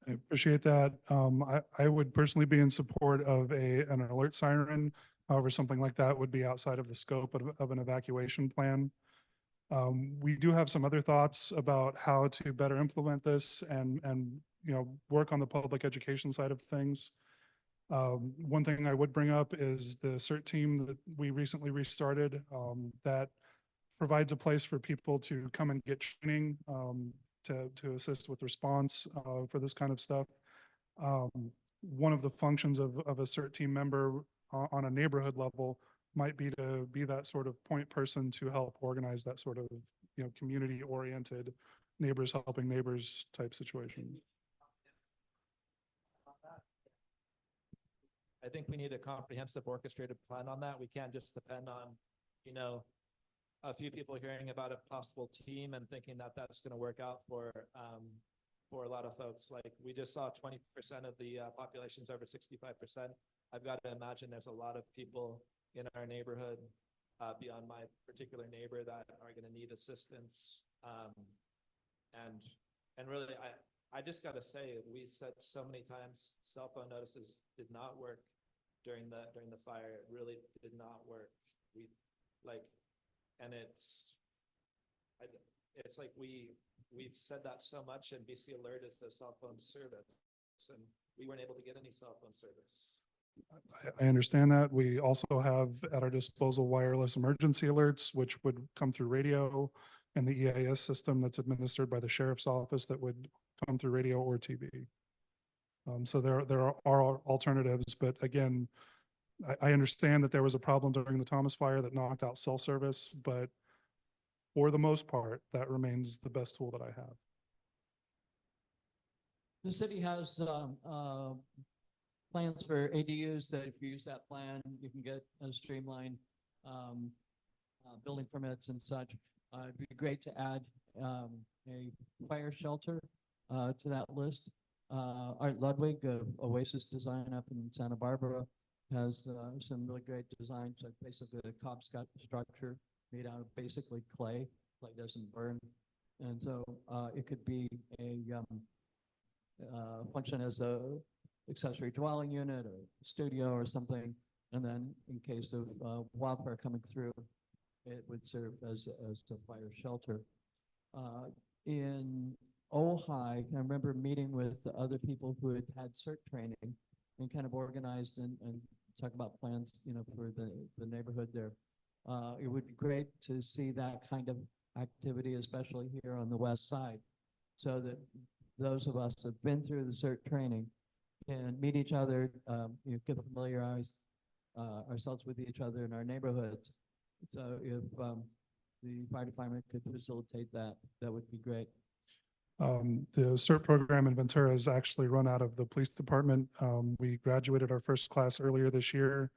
I appreciate that. I would personally be in support of an alert siren. However, something like that would be outside of the scope of an evacuation plan. We do have some other thoughts about how to better implement this and you know, work on the public education side of things. One thing I would bring up is the CERT team that we recently restarted, that provides a place for people to come and get training to assist with response for this kind of stuff. One of the functions of a CERT team member on a neighborhood level might be to be that sort of point person to help organize that sort of, you know, community oriented neighbors helping neighbors type situation. I think we need a comprehensive orchestrated plan on that. We can't just depend on, you know, a few people hearing about a possible team and thinking that that's going to work out for a lot of folks. Like, we just saw 20% of the population's over 65%. I've got to imagine there's a lot of people in our neighborhood beyond my particular neighbor that are going to need assistance. And really, I just got to say, we said so many times cell phone notices did not work during the fire. It really did not work. And it's like we've said that so much, and BC Alert is the cell phone service, and we weren't able to get any cell phone service. I understand that. We also have at our disposal wireless emergency alerts, which would come through radio, and the EIS system that's administered by the sheriff's office that would come through radio or TV. So there are alternatives, but again, I understand that there was a problem during the Thomas fire that knocked out cell service, but for the most part, that remains the best tool that I have. The city has plans for ADUs that if you use that plan, you can get a streamlined building permits and such. It'd be great to add a fire shelter to that list. Art Ludwig of Oasis Design up in Santa Barbara has some really great designs, like basically a cop structure made out of basically clay. Clay doesn't burn. And so it could be a function as a accessory dwelling unit or studio or something. And then in case of wildfire coming through, it would serve as a fire shelter. In Ojai, I remember meeting with the other people who had CERT training and kind of organized and talk about plans, you know, for the neighborhood there. It would be great to see that kind of activity, especially here on the west side, so that those of us who've been through the CERT training can meet each other, you know, get familiarized ourselves with each other in our neighborhoods. So if the fire department could facilitate that, that would be great. The CERT program in Ventura is actually run out of the police department. We graduated our first class earlier this year.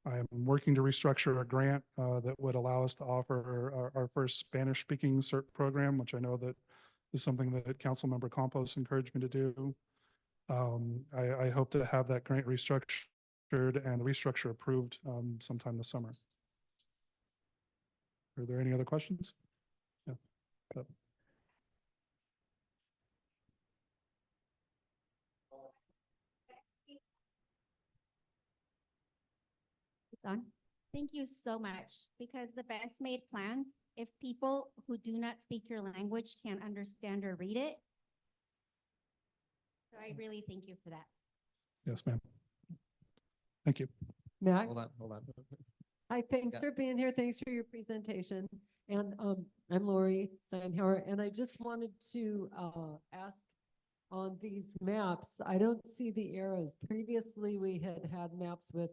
I am working to restructure a grant that would allow us to offer our first Spanish-speaking CERT program, which I know that is something that Councilmember Campos encouraged me to do. I hope to have that grant restructured and the restructure approved sometime this summer. Are there any other questions? Yeah. It's on. Thank you so much, because the best made plans, if people who do not speak your language can't understand or read it. So I really thank you for that. Yes, ma'am. Thank you. Mack, Hold on. hi, thanks Yeah. for being here. Thanks for your presentation. And I'm Lori Steinhauer, and I just wanted to ask on these maps, I don't see the arrows. Previously, we had maps with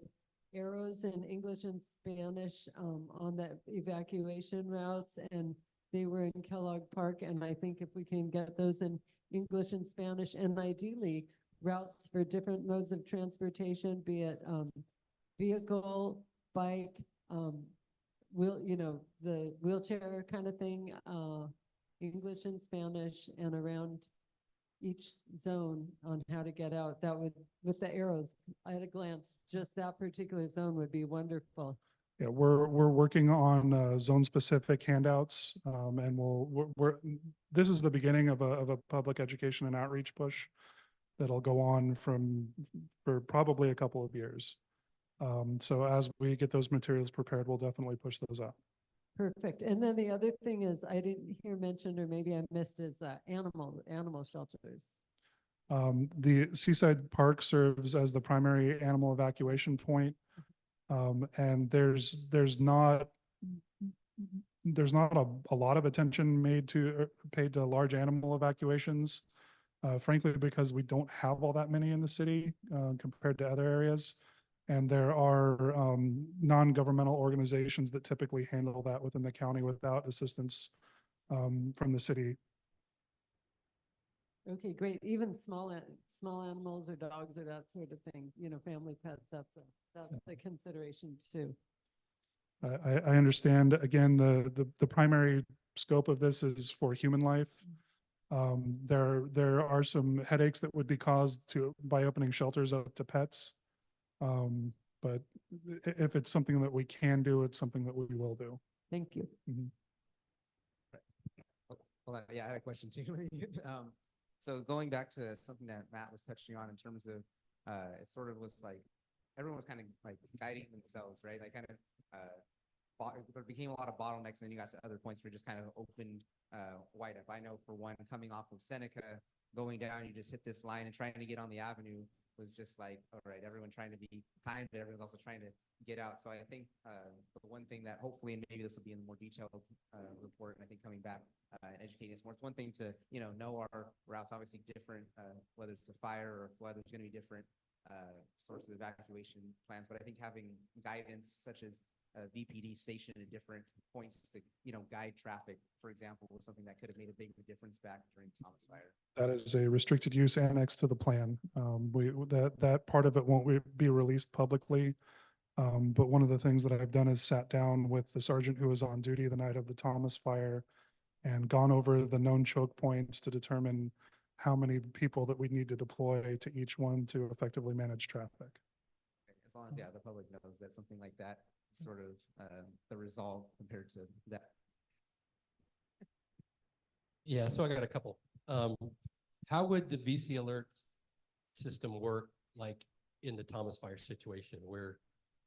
arrows in English and Spanish on the evacuation routes, and they were in Kellogg Park. And I think if we can get those in English and Spanish, and ideally routes for different modes of transportation, be it vehicle, bike, the wheelchair kind of thing, English and Spanish, and around each zone on how to get out. That would, with the arrows, at a glance, just that particular zone would be wonderful. Yeah, we're working on zone-specific handouts, and this is the beginning of a public education and outreach push that'll go on for probably a couple of years. So as we get those materials prepared, we'll definitely push those out. Perfect. And then the other thing is, I didn't hear mentioned, or maybe I missed, is animal shelters. The Seaside Park serves as the primary animal evacuation point. And there's not a lot of attention paid to large animal evacuations, frankly, because we don't have all that many in the city compared to other areas. And there are non-governmental organizations that typically handle that within the county without assistance from the city. Okay, great. Even small animals or dogs or that sort of thing, family pets, that's a consideration too. I understand. Again, the primary scope of this is for human life. There are some headaches that would be caused by opening shelters up to pets. But if it's something that we can do, it's something that we will do. Thank you. Mm-hmm. Hold on. Yeah, I had a question too. So going back to something that Matt was touching on in terms of, it sort of was like, everyone was kind of like guiding themselves, right? Like kind of, there became a lot of bottlenecks, and then you got to other points where just kind of opened wide up. I know for one, coming off of Seneca, going down, you just hit this line and trying to get on the avenue was just like, all right, everyone trying to be kind, but everyone's also trying to get out. So I think the one thing that hopefully, and maybe this will be in the more detailed report, and I think coming back and educating us more, it's one thing to, know our routes obviously different, whether it's a fire or if weather's going to be different. sorts of evacuation plans, but I think having guidance such as a VPD station at different points to, guide traffic, for example, was something that could have made a big difference back during Thomas Fire. That is a restricted use annex to the plan. That part of it won't be released publicly. But one of the things that I've done is sat down with the sergeant who was on duty the night of the Thomas Fire and gone over the known choke points to determine how many people that we need to deploy to each one to effectively manage traffic. As long as, the public knows that something like that sort of the resolve compared to that. Yeah, so I got a couple. How would the VC alert system work like in the Thomas Fire situation where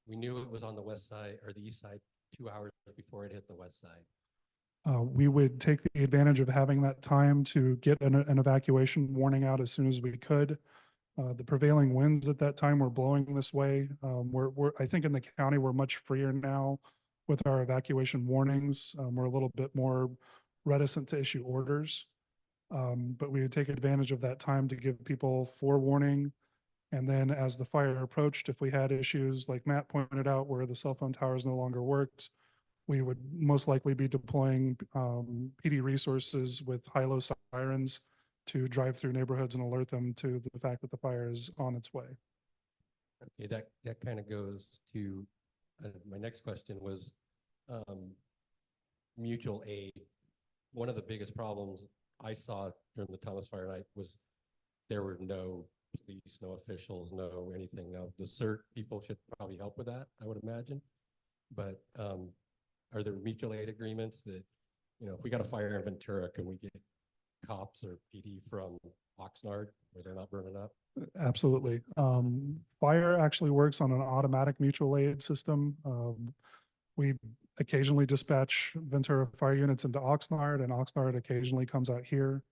we knew it was on the west side or the east side 2 hours before it hit the west side? We would take the advantage of having that time to get an evacuation warning out as soon as we could. The prevailing winds at that time were blowing this way. I think in the county, we're much freer now with our evacuation warnings. We're a little bit more reticent to issue orders. But we would take advantage of that time to give people forewarning. And then as the fire approached, if we had issues like Matt pointed out where the cell phone towers no longer worked, we would most likely be deploying PD resources with high-low sirens to drive through neighborhoods and alert them to the fact that the fire is on its way. Okay, that kind of goes to my next question was mutual aid. One of the biggest problems I saw during the Thomas Fire night was there were no police, no officials, no anything. Now the CERT people should probably help with that, I would imagine. But are there mutual aid agreements that, if we got a fire in Ventura, can we get cops or PD from Oxnard where they're not burning up? Absolutely. Fire actually works on an automatic mutual aid system. We occasionally dispatch Ventura fire units into Oxnard, and Oxnard occasionally comes out here.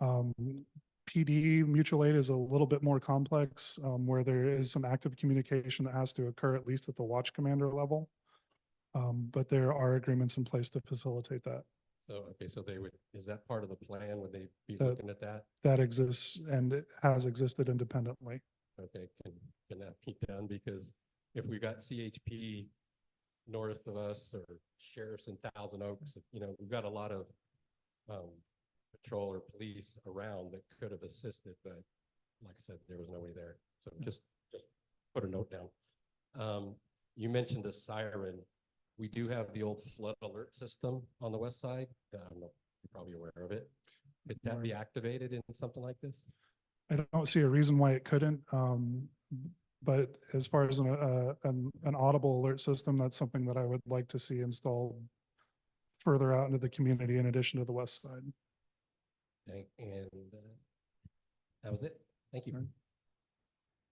PD mutual aid is a little bit more complex, where there is some active communication that has to occur at least at the watch commander level. But there are agreements in place to facilitate that. So, okay, so is that part of the plan? Would they be looking at that? That exists and it has existed independently. Okay, can that be done? Because if we got CHP north of us or sheriffs in Thousand Oaks, we've got a lot of patrol or police around that could have assisted, but like I said, there was nobody there. So just put a note down. You mentioned a siren. We do have the old flood alert system on the west side. You're probably aware of it. Could that be activated in something like this? I don't see a reason why it couldn't. But as far as an audible alert system, that's something that I would like to see installed further out into the community in addition to the west side. Okay, and that was it. Thank you.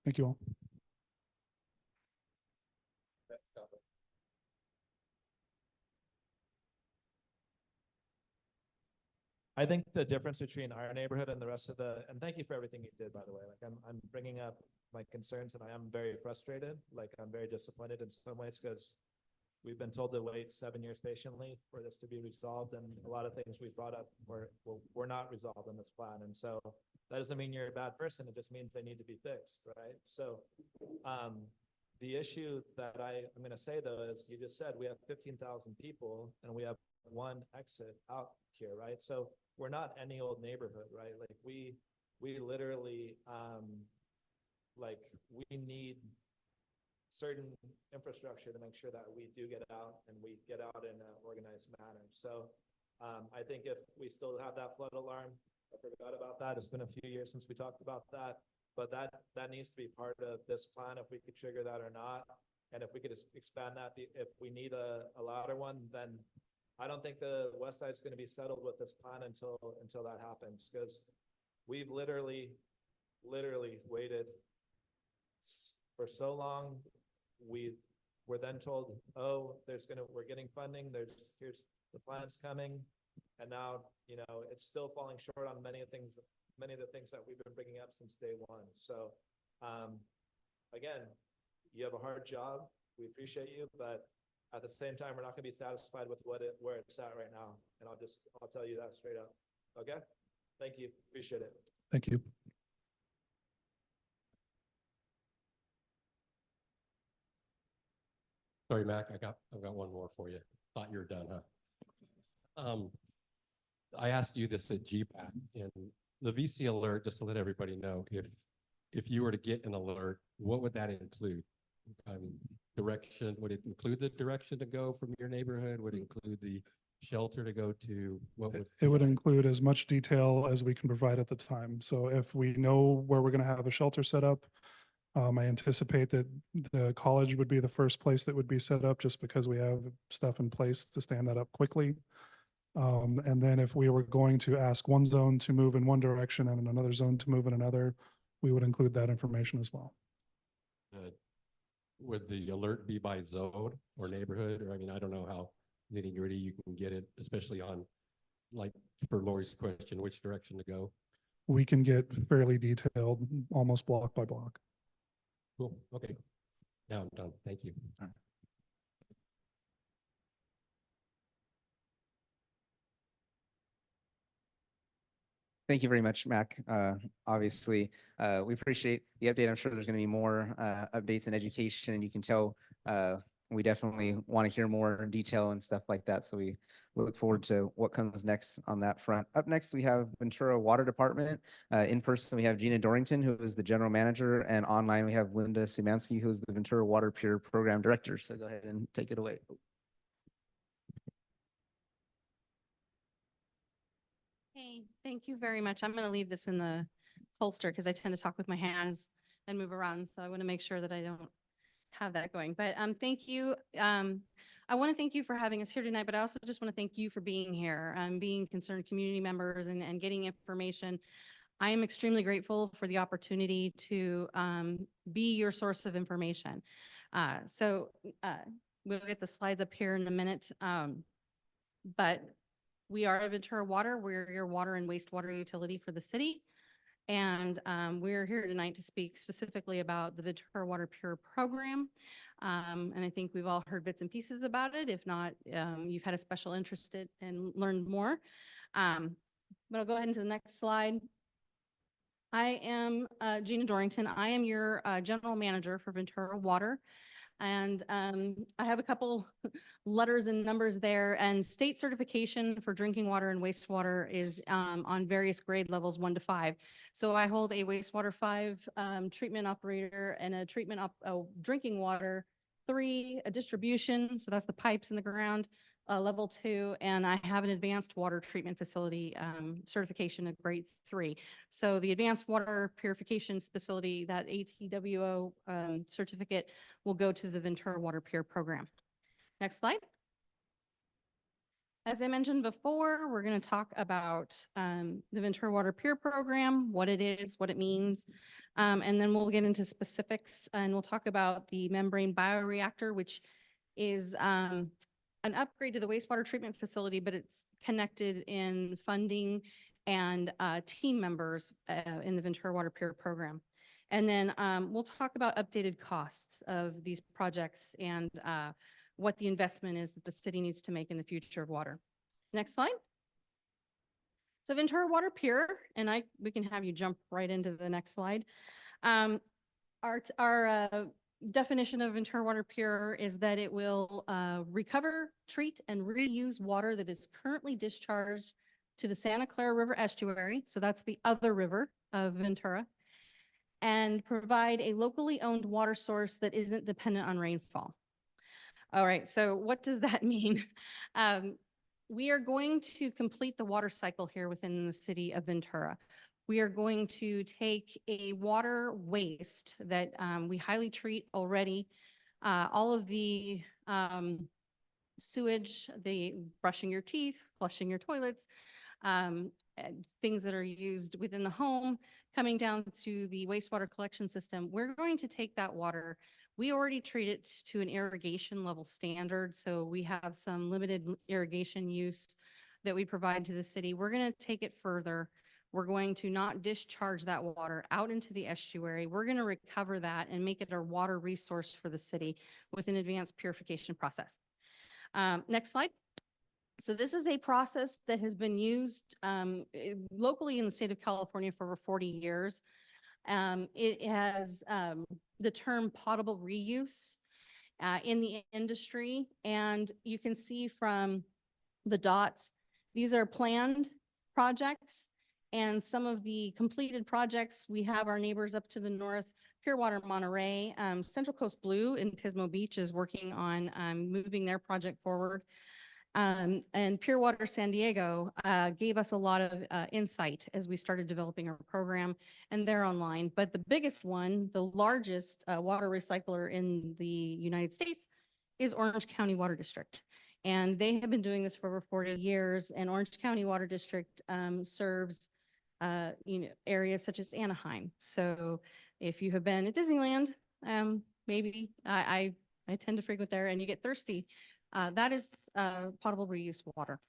Thank you all. I think the difference between our neighborhood and the rest of and thank you for everything you did, by the way. Like I'm bringing up my concerns and I am very frustrated. Like I'm very disappointed in some ways because we've been told to wait 7 years patiently for this to be resolved. And a lot of things we brought up were not resolved in this plan. And so that doesn't mean you're a bad person. It just means they need to be fixed, right? So the issue that I'm going to say though, is you just said we have 15,000 people and we have one exit out here, right? So we're not any old neighborhood, right? Like we literally, we need certain infrastructure to make sure that we do get out and we get out in an organized manner. So I think if we still have that flood alarm, I forgot about that. It's been a few years since we talked about that, but that needs to be part of this plan if we could trigger that or not. And if we could expand that, if we need a louder one, then I don't think the west side is going to be settled with this plan until that happens, because we've literally waited for so long. We're then told, oh, we're getting funding. Here's the plan's coming, and now it's still falling short on many of the things that we've been bringing up since day one. So again, you have a hard job. We appreciate you, but at the same time, we're not going to be satisfied with where it's at right now. And I'll tell you that straight up. Okay. Thank you. Appreciate it. Thank you. Sorry, Mac, I've got one more for you. Thought you were done, huh? I asked you this at GPAC, and the VC alert, just to let everybody know, if you were to get an alert, what would that include? I mean, direction, would it include the direction to go from your neighborhood? Would it include the shelter to go to? What would? It would include as much detail as we can provide at the time. So if we know where we're going to have a shelter set up, I anticipate that the college would be the first place that would be set up just because we have stuff in place to stand that up quickly. And then if we were going to ask one zone to move in one direction and another zone to move in another, we would include that information as well. Would the alert be by zone or neighborhood? Or I mean, I don't know how nitty gritty you can get it, especially on, like, for Lori's question, which direction to go. We can get fairly detailed, almost block by block. Cool. Okay. Now I'm done. Thank you. Thank you very much, Mac. Obviously, we appreciate the update. I'm sure there's going to be more updates in education, and you can tell we definitely want to hear more detail and stuff like that. So we look forward to what comes next on that front. Up next, we have Ventura Water Department. In person, we have Gina Dorrington, who is the general manager, and online we have Linda Sumansky, who is the Ventura WaterPure program director. So go ahead and take it away. Hey, thank you very much. I'm going to leave this in the holster because I tend to talk with my hands and move around. So I want to make sure that I don't have that going. But thank you. I want to thank you for having us here tonight, but I also just want to thank you for being here, being concerned community members and getting information. I am extremely grateful for the opportunity to be your source of information. We'll get the slides up here in a minute. But we are at Ventura Water. We're your water and wastewater utility for the city. And we're here tonight to speak specifically about the Ventura WaterPure program. And I think we've all heard bits and pieces about it. If not, you've had a special interest in and learned more. But I'll go ahead into the next slide. I am Gina Dorrington. I am your general manager for Ventura Water. And I have a couple letters and numbers there, and state certification for drinking water and wastewater is on various grade levels 1 to 5. So I hold a wastewater 5 treatment operator and a drinking water 3, a distribution. So that's the pipes in the ground, level 2, and I have an advanced water treatment facility certification of grade 3. So the advanced water purification facility, that ATWO certificate, will go to the Ventura WaterPure program. Next slide. As I mentioned before, we're going to talk about the Ventura WaterPure program, what it is, what it means, and then we'll get into specifics, and we'll talk about the membrane bioreactor, which is an upgrade to the wastewater treatment facility, but it's connected in funding and team members in the Ventura WaterPure program. And then we'll talk about updated costs of these projects and what the investment is that the city needs to make in the future of water. Next slide. So Ventura WaterPure, and we can have you jump right into the next slide. Our definition of Ventura WaterPure is that it will recover, treat, and reuse water that is currently discharged to the Santa Clara River estuary, so that's the other river of Ventura, and provide a locally owned water source that isn't dependent on rainfall. All right, so what does that mean? We are going to complete the water cycle here within the city of Ventura. We are going to take a water waste that we highly treat already, all of the sewage, the brushing your teeth, flushing your toilets, things that are used within the home, coming down to the wastewater collection system. We're going to take that water. We already treat it to an irrigation level standard, so we have some limited irrigation use that we provide to the city. We're going to take it further. We're going to not discharge that water out into the estuary. We're going to recover that and make it a water resource for the city with an advanced purification process. Next slide. So this is a process that has been used locally in the state of California for over 40 years. It has the term potable reuse. in the industry. And you can see from the dots, these are planned projects. And some of the completed projects, we have our neighbors up to the north, Pure Water Monterey, Central Coast Blue in Pismo Beach is working on moving their project forward. And Pure Water San Diego gave us a lot of insight as we started developing our program, and they're online. But the biggest one, the largest water recycler in the United States, is Orange County Water District. And they have been doing this for over 40 years. And Orange County Water District serves areas such as Anaheim. So if you have been at Disneyland, maybe I tend to frequent there and you get thirsty. That is potable reuse water.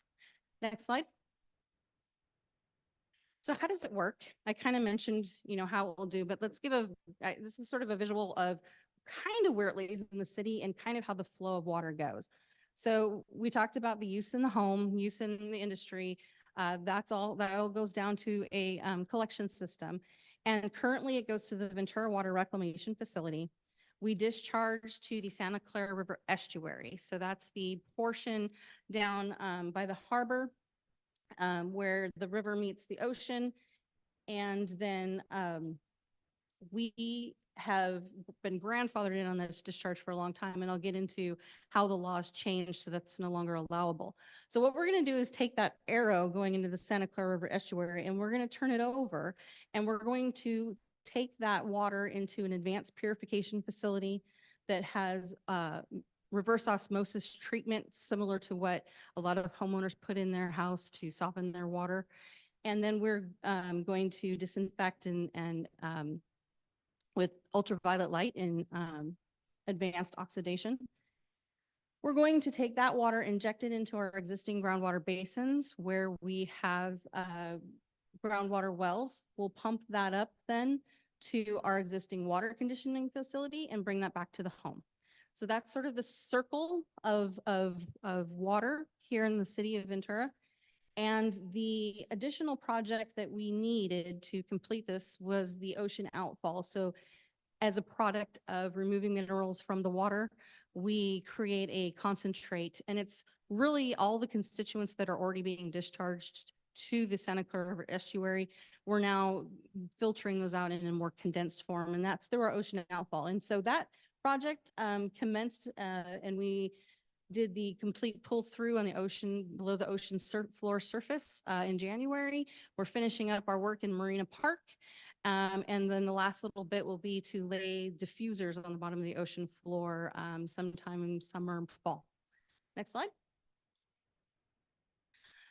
Next slide. So how does it work? I kind of mentioned, how it will do, but let's give this is sort of a visual of kind of where it lays in the city and kind of how the flow of water goes. So we talked about the use in the home, use in the industry. That all goes down to a collection system. And currently it goes to the Ventura Water Reclamation Facility. We discharge to the Santa Clara River Estuary. So that's the portion down by the harbor where the river meets the ocean. And then we have been grandfathered in on this discharge for a long time, and I'll get into how the laws changed so that's no longer allowable. So what we're going to do is take that arrow going into the Santa Clara River Estuary, and we're going to turn it over, and we're going to take that water into an advanced purification facility that has reverse osmosis treatment, similar to what a lot of homeowners put in their house to soften their water. And then we're going to disinfect and with ultraviolet light and advanced oxidation. We're going to take that water, inject it into our existing groundwater basins where we have groundwater wells. We'll pump that up then to our existing water conditioning facility and bring that back to the home. So that's sort of the circle of water here in the city of Ventura. And the additional project that we needed to complete this was the ocean outfall. So as a product of removing minerals from the water, we create a concentrate, and it's really all the constituents that are already being discharged to the Santa Clara River Estuary. We're now filtering those out in a more condensed form, and that's through our ocean outfall. And so that project commenced, and we did the complete pull through on the ocean, below the ocean floor surface in January. We're finishing up our work in Marina Park. And then the last little bit will be to lay diffusers on the bottom of the ocean floor sometime in summer and fall. Next slide.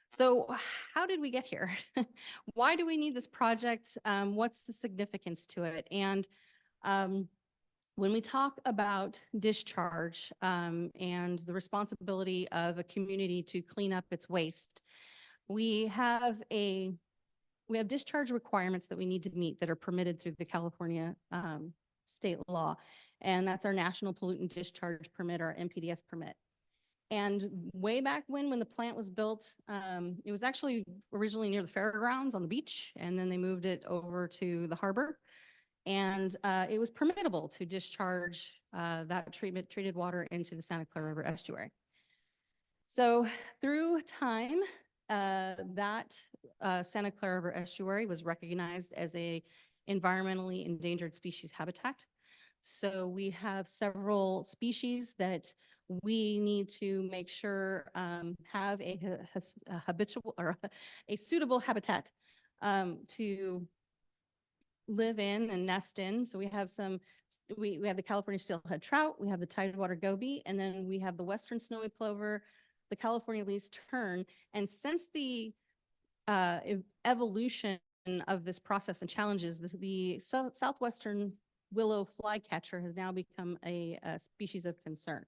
So how did we get here? Why do we need this project? What's the significance to it? And when we talk about discharge and the responsibility of a community to clean up its waste, we have discharge requirements that we need to meet that are permitted through the California state law. And that's our National Pollutant Discharge Permit, or NPDES permit. And way back when the plant was built, it was actually originally near the fairgrounds on the beach, and then they moved it over to the harbor. And it was permittable to discharge that treated water into the Santa Clara River Estuary. So through time, that Santa Clara River Estuary was recognized as a environmentally endangered species habitat. So we have several species that we need to make sure have a habitual or a suitable habitat to live in and nest in. So we have we have the California steelhead trout, we have the tidewater goby, and then we have the western snowy plover, the California least tern. And since the evolution of this process and challenges, the southwestern willow flycatcher has now become a species of concern.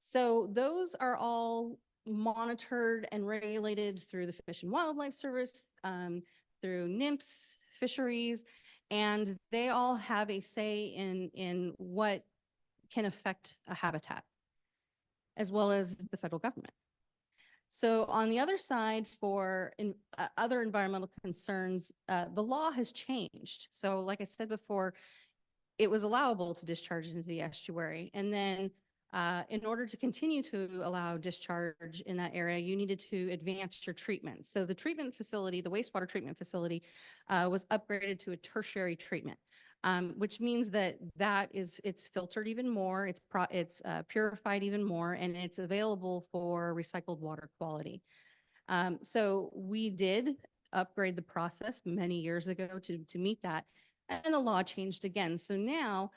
So those are all monitored and regulated through the Fish and Wildlife Service, through NIMS, fisheries, and they all have a say in what can affect a habitat, as well as the federal government. So on the other side, for other environmental concerns, the law has changed. So like I said before, it was allowable to discharge into the estuary. And then In order to continue to allow discharge in that area, you needed to advance your treatment. So the treatment facility, the wastewater treatment facility, was upgraded to a tertiary treatment, which means that it's filtered even more, it's purified even more, and it's available for recycled water quality. So we did upgrade the process many years ago to meet that, and the law changed again. So now,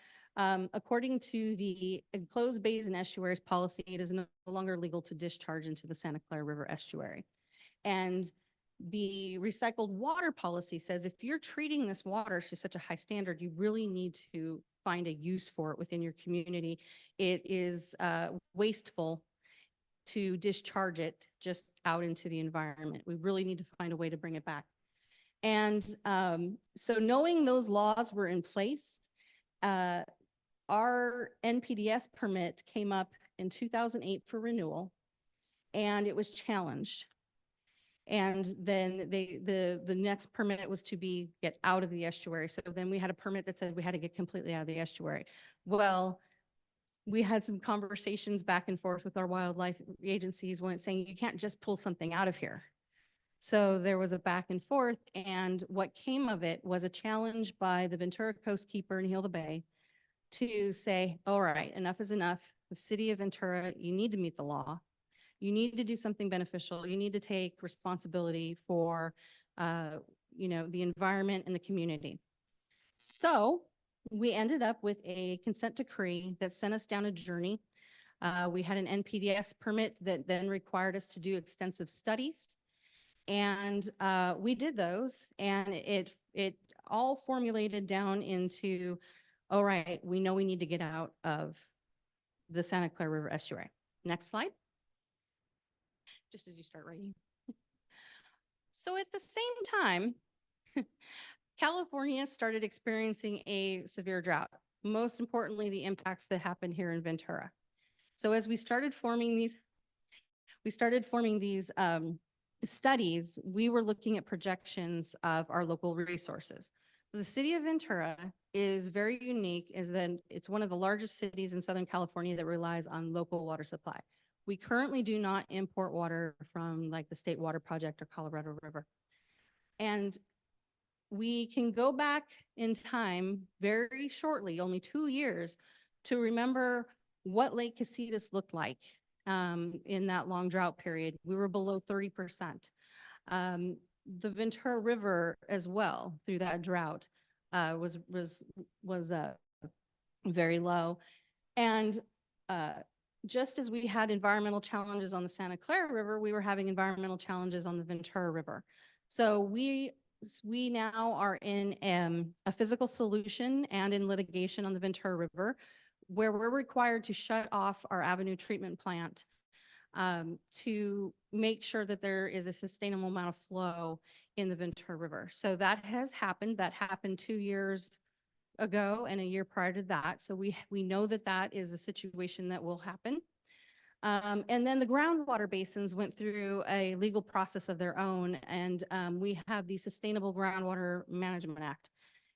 according to the enclosed bays and estuaries policy, it is no longer legal to discharge into the Santa Clara River estuary. And the recycled water policy says if you're treating this water to such a high standard, you really need to find a use for it within your community. It is wasteful to discharge it just out into the environment. We really need to find a way to bring it back. And so knowing those laws were in place, our NPDES permit came up in 2008 for renewal, and it was challenged. And then the next permit was to get out of the estuary. So then we had a permit that said we had to get completely out of the estuary. Well, we had some conversations back and forth with our wildlife agencies when saying you can't just pull something out of here. So there was a back and forth, and what came of it was a challenge by the Ventura Coastkeeper and Heal the Bay to say, all right, enough is enough. The city of Ventura, you need to meet the law. You need to do something beneficial. You need to take responsibility for, the environment and the community. So we ended up with a consent decree that sent us down a journey. We had an NPDES permit that then required us to do extensive studies. And we did those, and it all formulated down into, all right, we know we need to get out of the Santa Clara River estuary. Next slide. Just as you start writing. So at the same time, California started experiencing a severe drought. Most importantly, the impacts that happened here in Ventura. So as we started forming these studies, we were looking at projections of our local resources. The city of Ventura is very unique, is that it's one of the largest cities in Southern California that relies on local water supply. We currently do not import water from like the State Water Project or Colorado River. And we can go back in time very shortly, only 2 years, to remember what Lake Casitas looked like in that long drought period. We were below 30%. The Ventura River as well through that drought was very low. And just as we had environmental challenges on the Santa Clara River, we were having environmental challenges on the Ventura River. So we now are in a physical solution and in litigation on the Ventura River, where we're required to shut off our Avenue treatment plant to make sure that there is a sustainable amount of flow in the Ventura River. So that has happened. That happened 2 years ago and a year prior to that. So we know that that is a situation that will happen. And then the groundwater basins went through a legal process of their own, and we have the Sustainable Groundwater Management Act.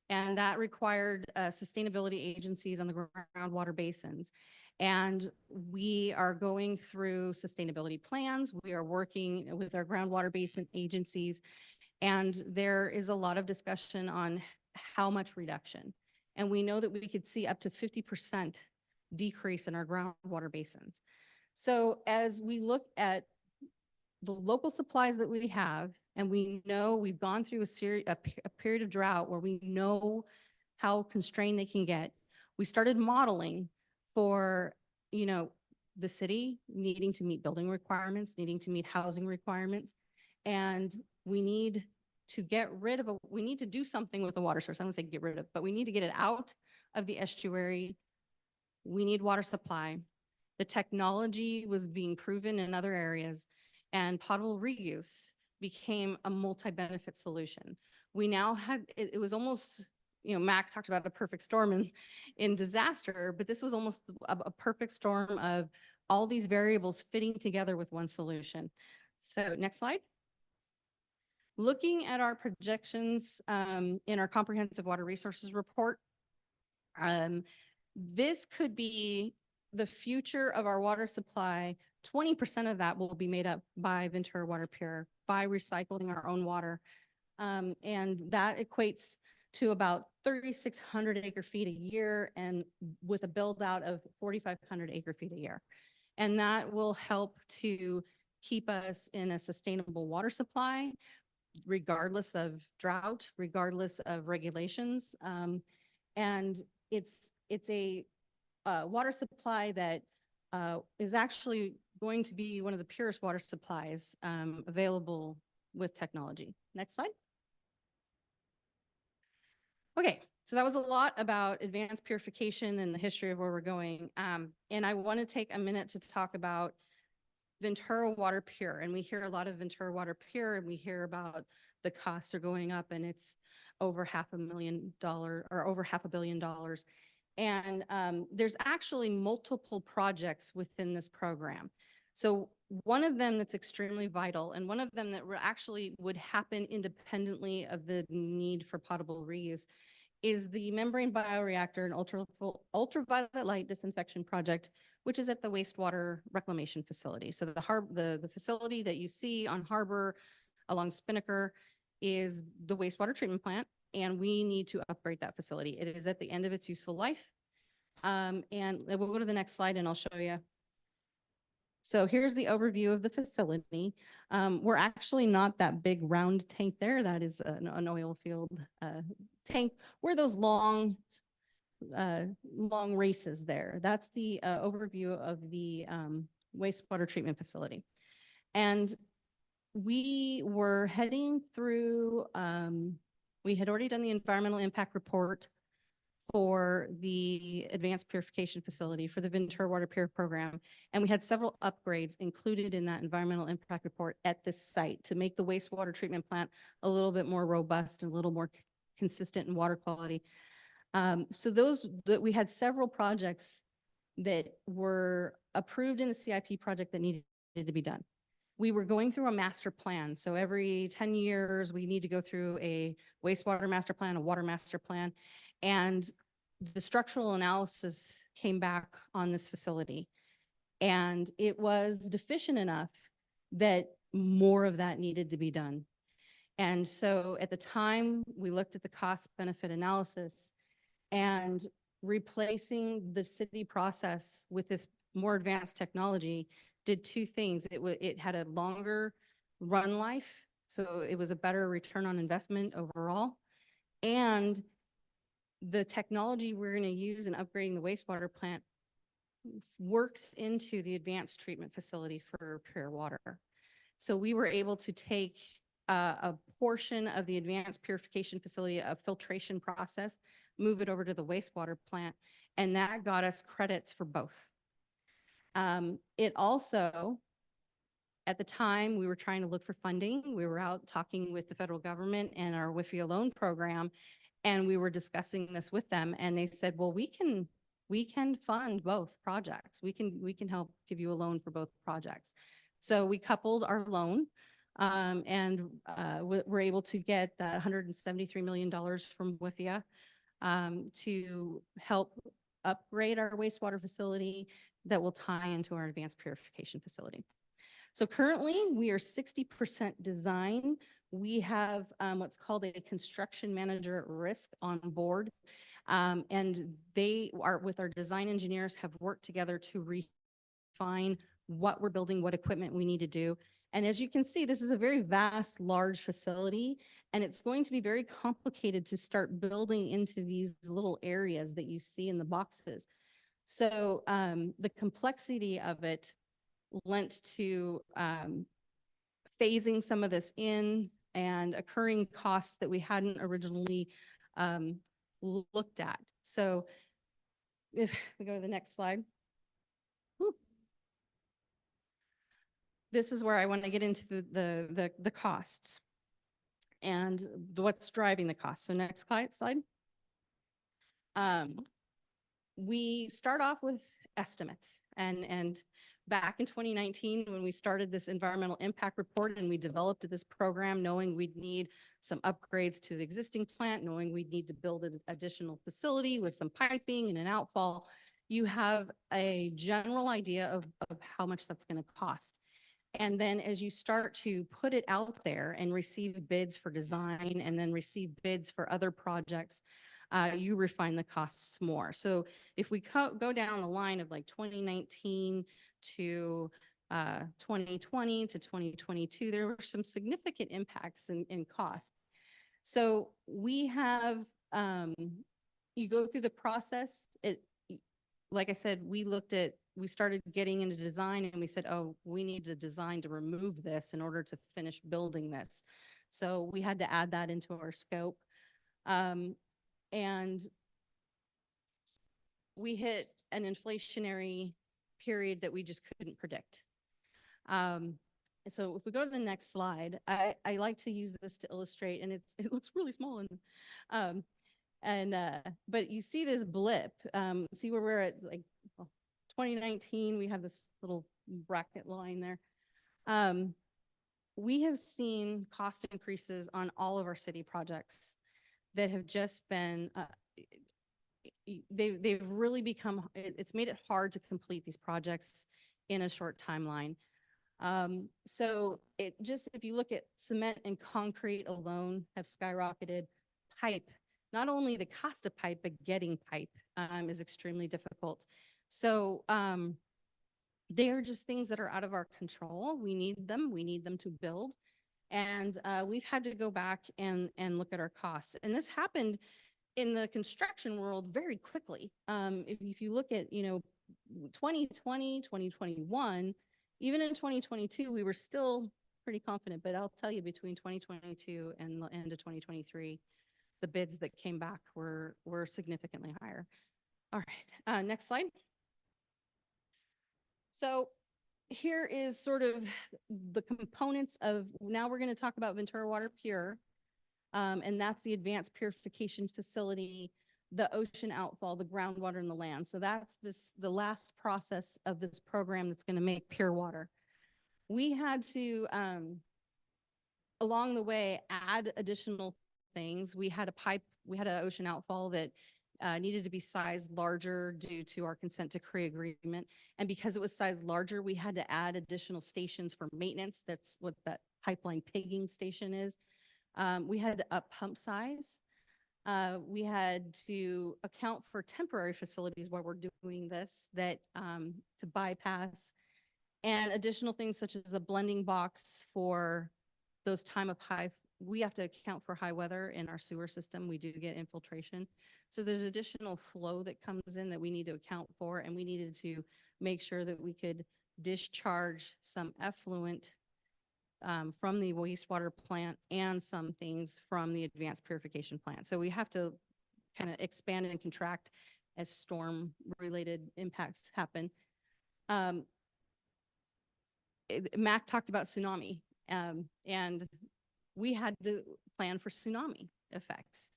And that required sustainability agencies on the groundwater basins. And we are going through sustainability plans. We are working with our groundwater basin agencies, and there is a lot of discussion on how much reduction. And we know that we could see up to 50% decrease in our groundwater basins. So as we look at the local supplies that we have, and we know we've gone through a period of drought where we know how constrained they can get, we started modeling for, the city needing to meet building requirements, needing to meet housing requirements, and we need to we need to do something with the water source. I don't say get rid of, but we need to get it out of the estuary. We need water supply. The technology was being proven in other areas, and potable reuse became a multi-benefit solution. We now had, it was almost, Mack talked about a perfect storm in disaster, but this was almost a perfect storm of all these variables fitting together with one solution. So next slide. Looking at our projections in our comprehensive water resources report, this could be the future of our water supply, 20% of that will be made up by Ventura WaterPure, by recycling our own water. And that equates to about 3,600 acre feet a year and with a build out of 4,500 acre feet a year. And that will help to keep us in a sustainable water supply, regardless of drought, regardless of regulations. And it's a water supply that is actually going to be one of the purest water supplies available with technology. Next slide. Okay, so that was a lot about advanced purification and the history of where we're going. And I want to take a minute to talk about Ventura WaterPure. And we hear a lot of Ventura WaterPure, and we hear about the costs are going up, and it's over $500,000 or over $500 million. And there's actually multiple projects within this program. So one of them that's extremely vital, and one of them that actually would happen independently of the need for potable reuse, is the membrane bioreactor and ultraviolet light disinfection project, which is at the wastewater reclamation facility. So the facility that you see on Harbor along Spinnaker is the wastewater treatment plant, and we need to upgrade that facility. It is at the end of its useful life. And we'll go to the next slide and I'll show you. So here's the overview of the facility. We're actually not that big round tank there. That is an oil field tank. We're those long races there. That's the overview of the wastewater treatment facility. And we were heading through, we had already done the environmental impact report for the advanced purification facility for the Ventura WaterPure program. And we had several upgrades included in that environmental impact report at this site to make the wastewater treatment plant a little bit more robust and a little more consistent in water quality. So we had several projects that were approved in the CIP project that needed to be done. We were going through a master plan. So every 10 years, we need to go through a wastewater master plan, a water master plan. And the structural analysis came back on this facility. And it was deficient enough that more of that needed to be done. And so at the time, we looked at the cost benefit analysis, and replacing the city process with this more advanced technology did two things. It had a longer run life, so it was a better return on investment overall. And the technology we're going to use in upgrading the wastewater plant works into the advanced treatment facility for pure water. So we were able to take a portion of the advanced purification facility, a filtration process, move it over to the wastewater plant, and that got us credits for both. It also, at the time, we were trying to look for funding. We were out talking with the federal government and our WIFIA loan program, and we were discussing this with them, and they said, well, we can fund both projects. We can help give you a loan for both projects. So we coupled our loan, and we're able to get that $173 million from WIFIA to help upgrade our wastewater facility that will tie into our advanced purification facility. So currently we are 60% design. We have what's called a construction manager at risk on board. And they are, with our design engineers, have worked together to refine what we're building, what equipment we need to do. And as you can see, this is a very vast, large facility, and it's going to be very complicated to start building into these little areas that you see in the boxes. So the complexity of it lent to phasing some of this in and occurring costs that we hadn't originally looked at. So if we go to the next slide. This is where I want to get into the costs and what's driving the cost. So next slide. We start off with estimates, and back in 2019, when we started this environmental impact report and we developed this program, knowing we'd need some upgrades to the existing plant, knowing we'd need to build an additional facility with some piping and an outfall, you have a general idea of how much that's going to cost. And then as you start to put it out there and receive bids for design and then receive bids for other projects, you refine the costs more. So if we go down the line of like 2019 to 2020 to 2022, there were some significant impacts in cost. So we have, you go through the process. Like I said, we started getting into design and we said, oh, we need to design to remove this in order to finish building this. So we had to add that into our scope. And we hit an inflationary period that we just couldn't predict. So if we go to the next slide, I like to use this to illustrate, and it looks really small, but you see this blip. See where we're at, like 2019. We have this little bracket line there. We have seen cost increases on all of our city projects that have just been. They've really become. It's made it hard to complete these projects in a short timeline. So if you look at cement and concrete alone have skyrocketed. Pipe, not only the cost of pipe, but getting pipe is extremely difficult. So they are just things that are out of our control. We need them to build. And we've had to go back and look at our costs. And this happened in the construction world very quickly. If you look at, 2020, 2021, even in 2022, we were still pretty confident, but I'll tell you between 2022 and the end of 2023, the bids that came back were significantly higher. All right, next slide. So here is sort of the components of, now we're going to talk about Ventura WaterPure, and that's the advanced purification facility, the ocean outfall, the groundwater, and the land. So that's the last process of this program that's going to make pure water. We had to, along the way, add additional things. We had an ocean outfall that needed to be sized larger due to our consent decree agreement. And because it was sized larger, we had to add additional stations for maintenance. That's what that pipeline pigging station is. We had to up pump size. We had to account for temporary facilities while we're doing this to bypass, and additional things such as a blending box for those time of high. We have to account for high weather in our sewer system. We do get infiltration. So there's additional flow that comes in that we need to account for, and we needed to make sure that we could discharge some effluent from the wastewater plant and some things from the advanced purification plant. So we have to kind of expand and contract as storm-related impacts happen. Mack talked about tsunami, and we had to plan for tsunami effects.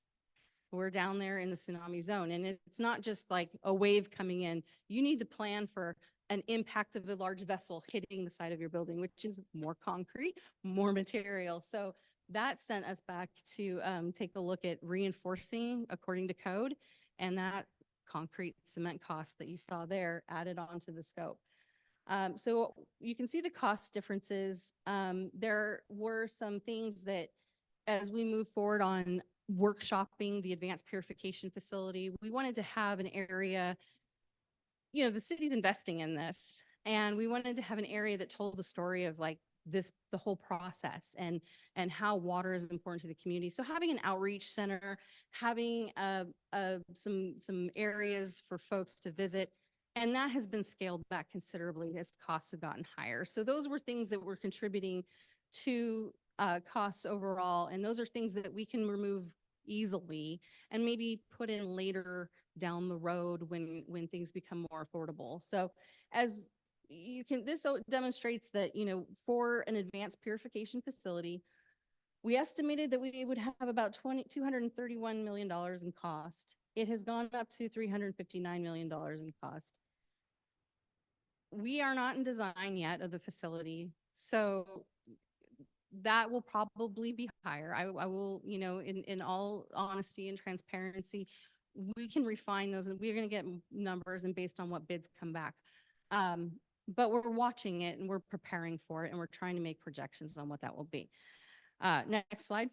We're down there in the tsunami zone, and it's not just like a wave coming in. You need to plan for an impact of a large vessel hitting the side of your building, which is more concrete, more material. So that sent us back to take a look at reinforcing according to code, and that concrete cement cost that you saw there added on to the scope. So you can see the cost differences. There were some things that, as we move forward on workshopping the advanced purification facility, we wanted to have an area, the city's investing in this, and we wanted to have an area that told the story of like the whole process and how water is important to the community. So having an outreach center, having some areas for folks to visit, and that has been scaled back considerably as costs have gotten higher. So those were things that were contributing to costs overall, and those are things that we can remove easily and maybe put in later down the road when things become more affordable. So as you can, this demonstrates that, for an advanced purification facility, we estimated that we would have about $231 million in cost. It has gone up to $359 million in cost. We are not in design yet of the facility, so that will probably be higher. I will, in all honesty and transparency, we can refine those and we're gonna get numbers and based on what bids come back. But we're watching it and we're preparing for it and we're trying to make projections on what that will be. Next slide.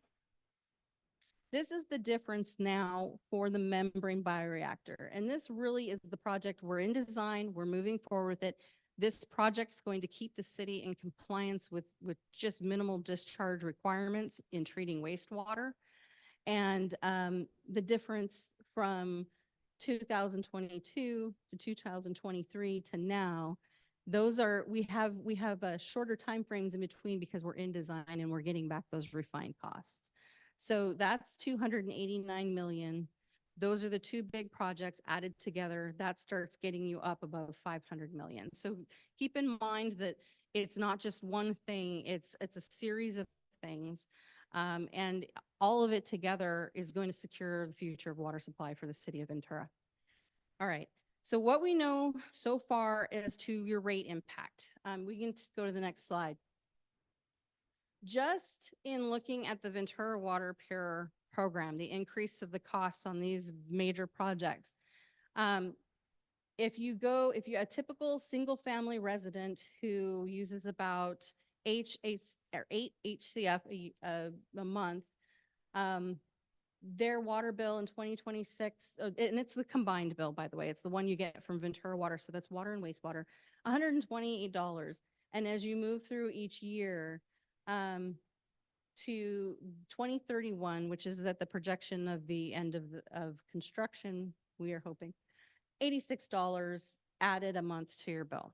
This is the difference now for the membrane bioreactor. And this really is the project. We're in design, we're moving forward with it. This project is going to keep the city in compliance with just minimal discharge requirements in treating wastewater. And the difference from 2022 to 2023 to now, those are, we have shorter timeframes in between because we're in design and we're getting back those refined costs. So that's 289 million. Those are the two big projects added together. That starts getting you up above 500 million. So keep in mind that it's not just one thing, it's a series of things. And all of it together is going to secure the future of water supply for the city of Ventura. All right. So what we know so far as to your rate impact. We can go to the next slide. Just in looking at the Ventura WaterPure program, the increase of the costs on these major projects. If you're a typical single family resident who uses about 8 HCF a month, their water bill in 2026, and it's the combined bill, by the way, it's the one you get from Ventura Water, so that's water and wastewater, $128. And as you move through each year, to 2031, which is at the projection of the end of construction, we are hoping, $86 added a month to your bill.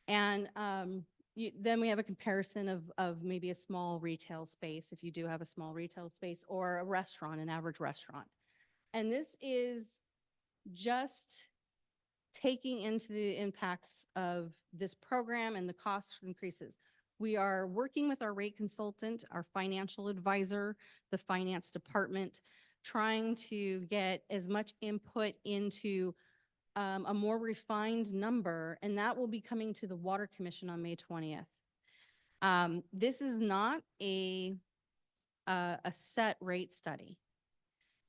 And then we have a comparison of maybe a small retail space, if you do have a small retail space, or a restaurant, an average restaurant. And this is just taking into the impacts of this program and the cost increases. We are working with our rate consultant, our financial advisor, the finance department, trying to get as much input into a more refined number, and that will be coming to the Water Commission on May 20th. This is not a set rate study.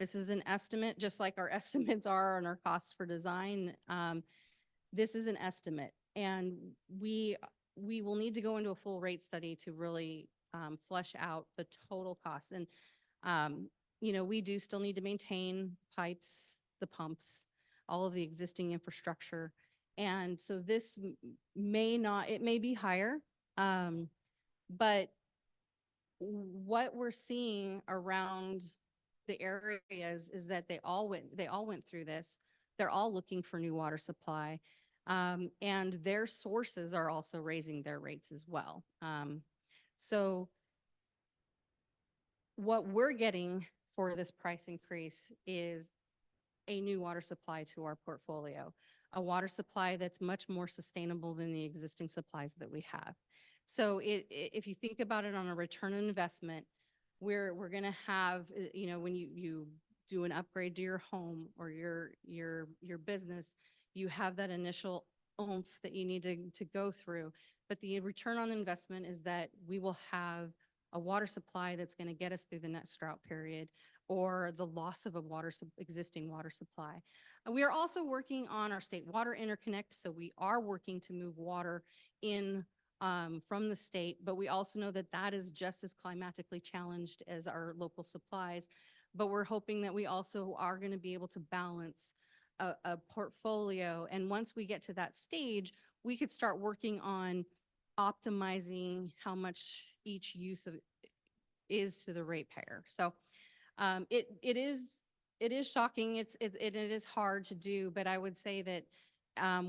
This is an estimate, just like our estimates are on our costs for design. This is an estimate, and we will need to go into a full rate study to really flesh out the total costs. And, we do still need to maintain pipes, the pumps, all of the existing infrastructure. And so this it may be higher, but what we're seeing around the areas is that they all went through this. They're all looking for new water supply. And their sources are also raising their rates as well. So what we're getting for this price increase is a new water supply to our portfolio, a water supply that's much more sustainable than the existing supplies that we have. So if you think about it on a return on investment, we're going to have, when you do an upgrade to your home or your business, you have that initial oomph that you need to go through. But the return on investment is that we will have a water supply that's going to get us through the next drought period or the loss of a existing water supply. And we are also working on our state water interconnect. So we are working to move water in from the state, but we also know that that is just as climatically challenged as our local supplies. But we're hoping that we also are going to be able to balance a portfolio. And once we get to that stage, we could start working on optimizing how much each use of is to the ratepayer. So it is shocking. It is hard to do, but I would say that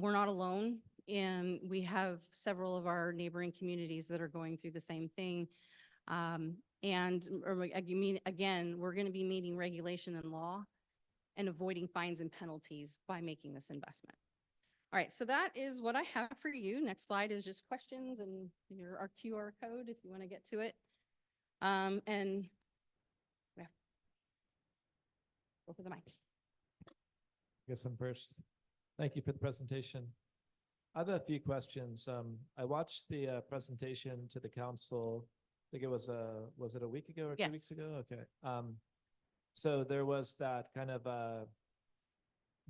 we're not alone. And we have several of our neighboring communities that are going through the same thing. Again, we're going to be meeting regulation and law and avoiding fines and penalties by making this investment. All right, so that is what I have for you. Next slide is just questions and our QR code if you want to get to it. And yeah, go for the mic. I guess I'm first. Thank you for the presentation. I have a few questions. I watched the presentation to the council. I think it was it a week ago or 2 weeks ago? Okay. So there was that kind of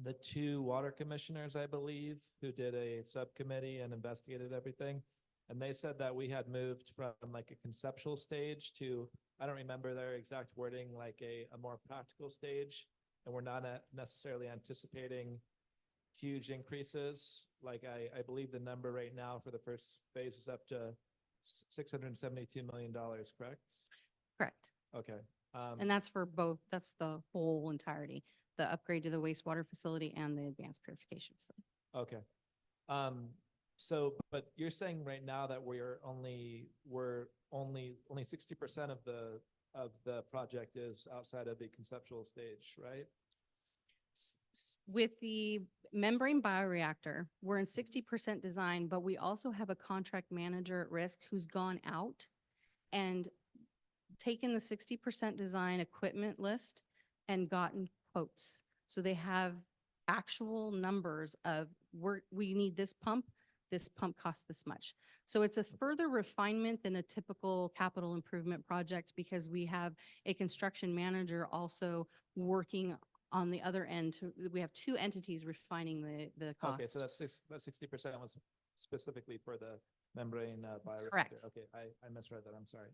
the two water commissioners, I believe, who did a subcommittee and investigated everything. And they said that we had moved from like a conceptual stage to, I don't remember their exact wording, like a more practical stage. And we're not necessarily anticipating huge increases. Like I believe the number right now for the first phase is up to $672 million, correct? Correct. Okay. And that's for both, that's the whole entirety, the upgrade to the wastewater facility and the advanced purification facility. Okay. So, but you're saying right now that we're only 60% of the project is outside of the conceptual stage, right? With the membrane bioreactor, we're in 60% design, but we also have a contract manager at risk who's gone out and taken the 60% design equipment list and gotten quotes. So they have actual numbers of we need this pump costs this much. So it's a further refinement than a typical capital improvement project because we have a construction manager also working on the other end. We have two entities refining the cost. Okay, so that 60% was specifically for the membrane bioreactor. Correct. Okay, I misread that. I'm sorry.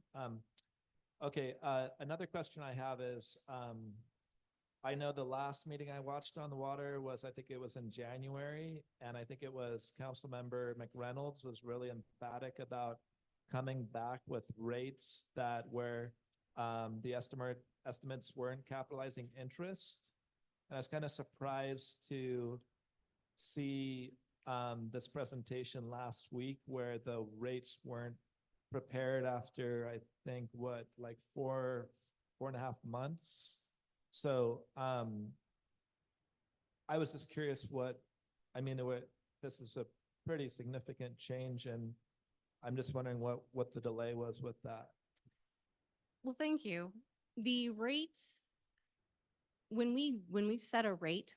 Okay, another question I have is, I know the last meeting I watched on the water was, I think it was in January, and I think it was Councilmember McReynolds was really emphatic about coming back with rates that were the estimates weren't capitalizing interest. And I was kind of surprised to see this presentation last week where the rates weren't prepared after, I think, what, like four and a half months. So I was just curious this is a pretty significant change, and I'm just wondering what the delay was with that. Well, thank you. The rates, when we set a rate,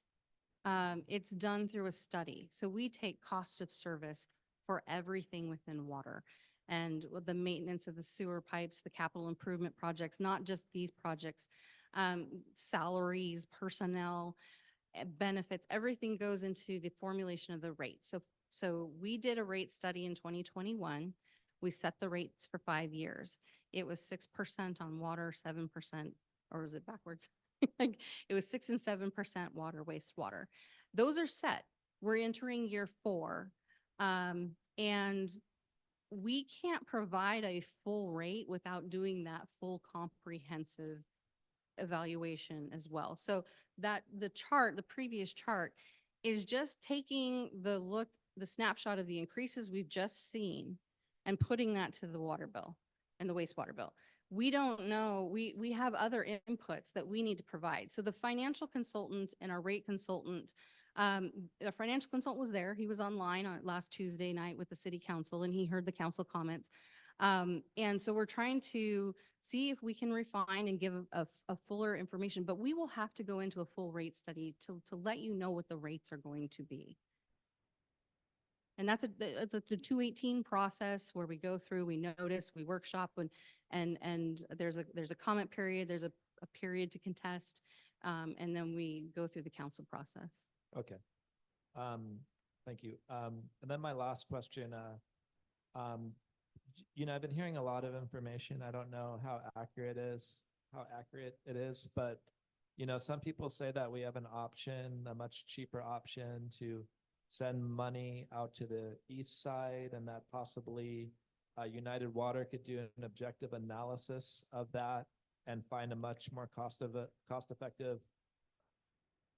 it's done through a study. So we take cost of service for everything within water and with the maintenance of the sewer pipes, the capital improvement projects, not just these projects, salaries, personnel, benefits, everything goes into the formulation of the rate. So we did a rate study in 2021. We set the rates for 5 years. It was 6% on water, 7%, or was it backwards? Like it was 6 and 7% water, wastewater. Those are set. We're entering year 4. And we can't provide a full rate without doing that full comprehensive evaluation as well. So that the previous chart is just taking the snapshot of the increases we've just seen and putting that to the water bill and the wastewater bill. We don't know, we have other inputs that we need to provide. So the financial consultant and our rate consultant, the financial consultant was there. He was online on last Tuesday night with the city council and he heard the council comments. And so we're trying to see if we can refine and give a fuller information, but we will have to go into a full rate study to let you know what the rates are going to be. And it's the 218 process where we go through, we notice, we workshop, and there's a comment period, there's a period to contest, and then we go through the council process. Okay. Thank you. And then my last question, I've been hearing a lot of information. I don't know how accurate it is, but some people say that we have an option, a much cheaper option to send money out to the east side, and that possibly United Water could do an objective analysis of that and find a much more cost-effective.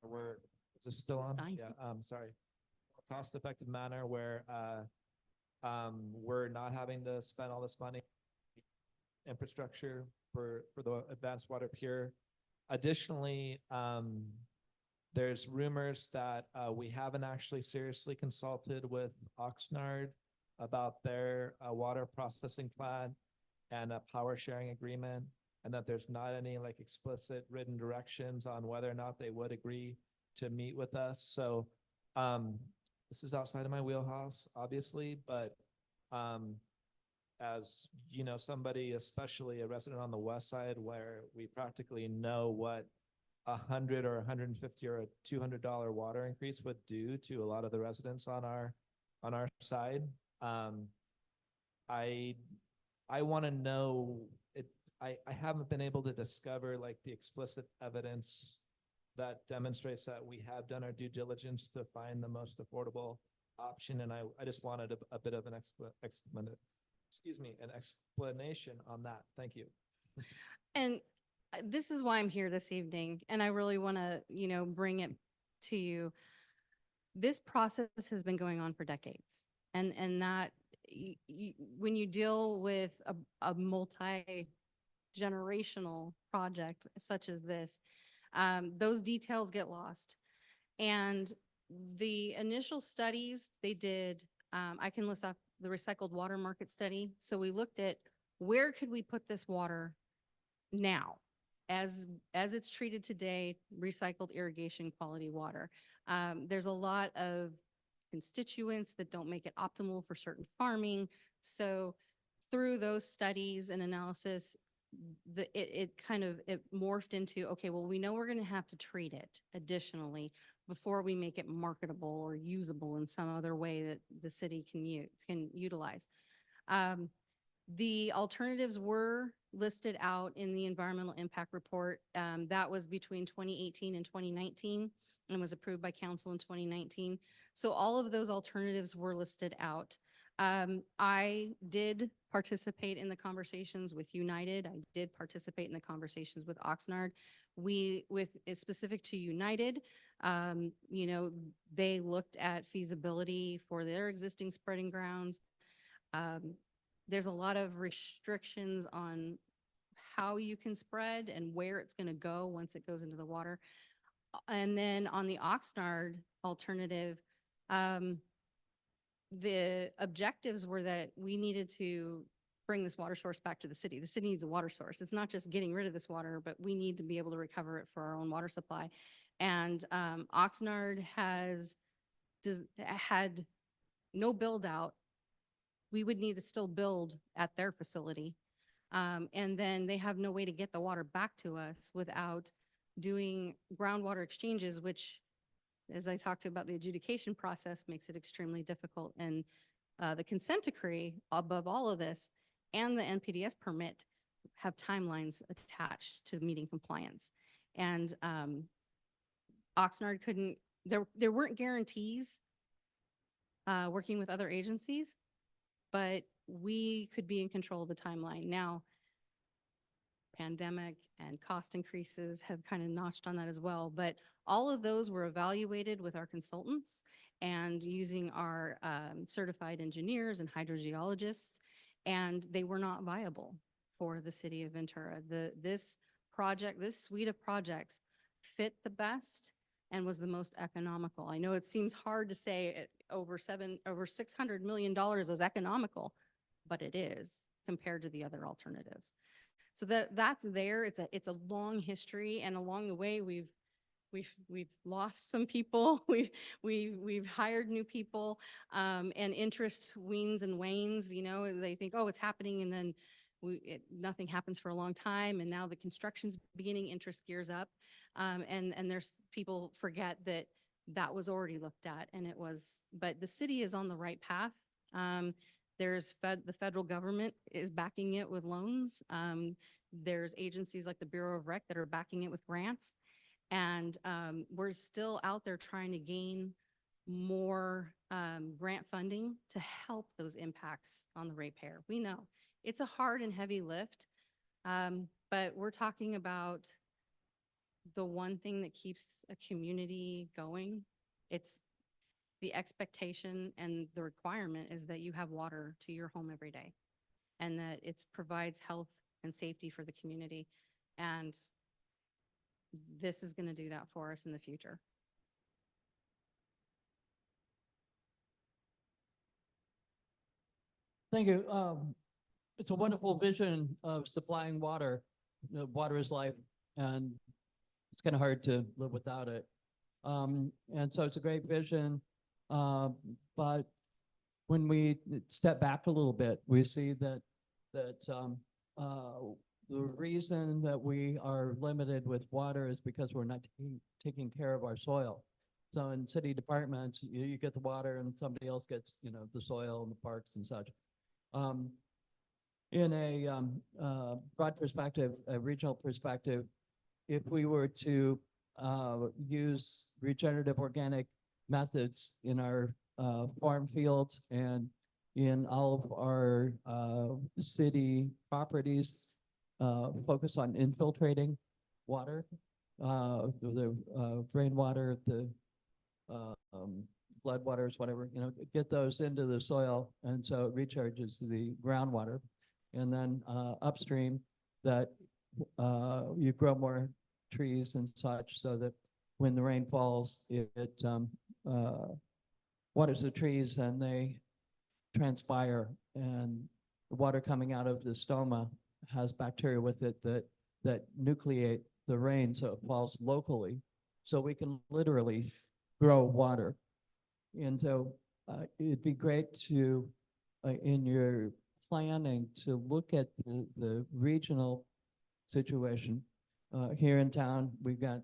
Is this still on? Fine. Yeah. Sorry. Cost-effective manner where we're not having to spend all this money infrastructure for the advanced WaterPure. Additionally, there's rumors that we haven't actually seriously consulted with Oxnard about their water processing plan and a power sharing agreement, and that there's not any like explicit written directions on whether or not they would agree to meet with us. So this is outside of my wheelhouse, obviously, but as somebody, especially a resident on the west side, where we practically know what $100 or $150 or a $200 water increase would do to a lot of the residents on our side. I want to know it. I haven't been able to discover like the explicit evidence that demonstrates that we have done our due diligence to find the most affordable option. And I just wanted a bit of an explanation on that. Thank you. And this is why I'm here this evening, and I really want to, bring it to you. This process has been going on for decades, and that when you deal with a multi-generational project such as this, those details get lost. And the initial studies they did, I can list off the recycled water market study. So we looked at where could we put this water now as it's treated today, recycled irrigation quality water. There's a lot of constituents that don't make it optimal for certain farming. So through those studies and analysis, it morphed into, okay, well, we know we're going to have to treat it additionally before we make it marketable or usable in some other way that the city can utilize. The alternatives were listed out in the environmental impact report. That was between 2018 and 2019 and was approved by council in 2019. So all of those alternatives were listed out. I did participate in the conversations with United. I did participate in the conversations with Oxnard. Specific to United, they looked at feasibility for their existing spreading grounds. There's a lot of restrictions on how you can spread and where it's going to go once it goes into the water. And then on the Oxnard alternative, the objectives were that we needed to bring this water source back to the city. The city needs a water source. It's not just getting rid of this water, but we need to be able to recover it for our own water supply. And Oxnard had no build out. We would need to still build at their facility. And then they have no way to get the water back to us without doing groundwater exchanges, which, as I talked about, the adjudication process makes it extremely difficult. And the consent decree above all of this and the NPDES permit have timelines attached to meeting compliance. And Oxnard couldn't, there weren't guarantees working with other agencies, but we could be in control of the timeline. Now, pandemic and cost increases have kind of notched on that as well, but all of those were evaluated with our consultants and using our certified engineers and hydrogeologists, and they were not viable for the city of Ventura. This suite of projects fit the best and was the most economical. I know it seems hard to say over $600 million was economical, but it is compared to the other alternatives. So that's there. It's a long history, and along the way we've lost some people. We've hired new people, and interest weans and wanes. They think, oh, it's happening, and then nothing happens for a long time. And now the construction's beginning, interest gears up, and there's people forget that was already looked at, and it was. But the city is on the right path. The federal government is backing it with loans. There's agencies like the Bureau of Rec that are backing it with grants. And we're still out there trying to gain more grant funding to help those impacts on the ratepayer. We know it's a hard and heavy lift, but we're talking about the one thing that keeps a community going. It's the expectation and the requirement is that you have water to your home every day and that it provides health and safety for the community. And this is going to do that for us in the future. Thank you. It's a wonderful vision of supplying water. Water is life, and it's kind of hard to live without it. And so it's a great vision. But when we step back a little bit, we see that the reason that we are limited with water is because we're not taking care of our soil. So in city departments, you get the water and somebody else gets, the soil and the parks and such. In a broad perspective, a regional perspective, if we were to use regenerative organic methods in our farm fields and in all of our city properties, focus on infiltrating water, the rainwater, the flood waters, whatever, get those into the soil, and so it recharges the groundwater. And then upstream, that you grow more trees and such, so that when the rain falls, it waters the trees and they transpire, and the water coming out of the stoma has bacteria with it that nucleate the rain, so it falls locally, so we can literally grow water. And so it'd be great to, in your planning, to look at the regional situation. Here in town, we've got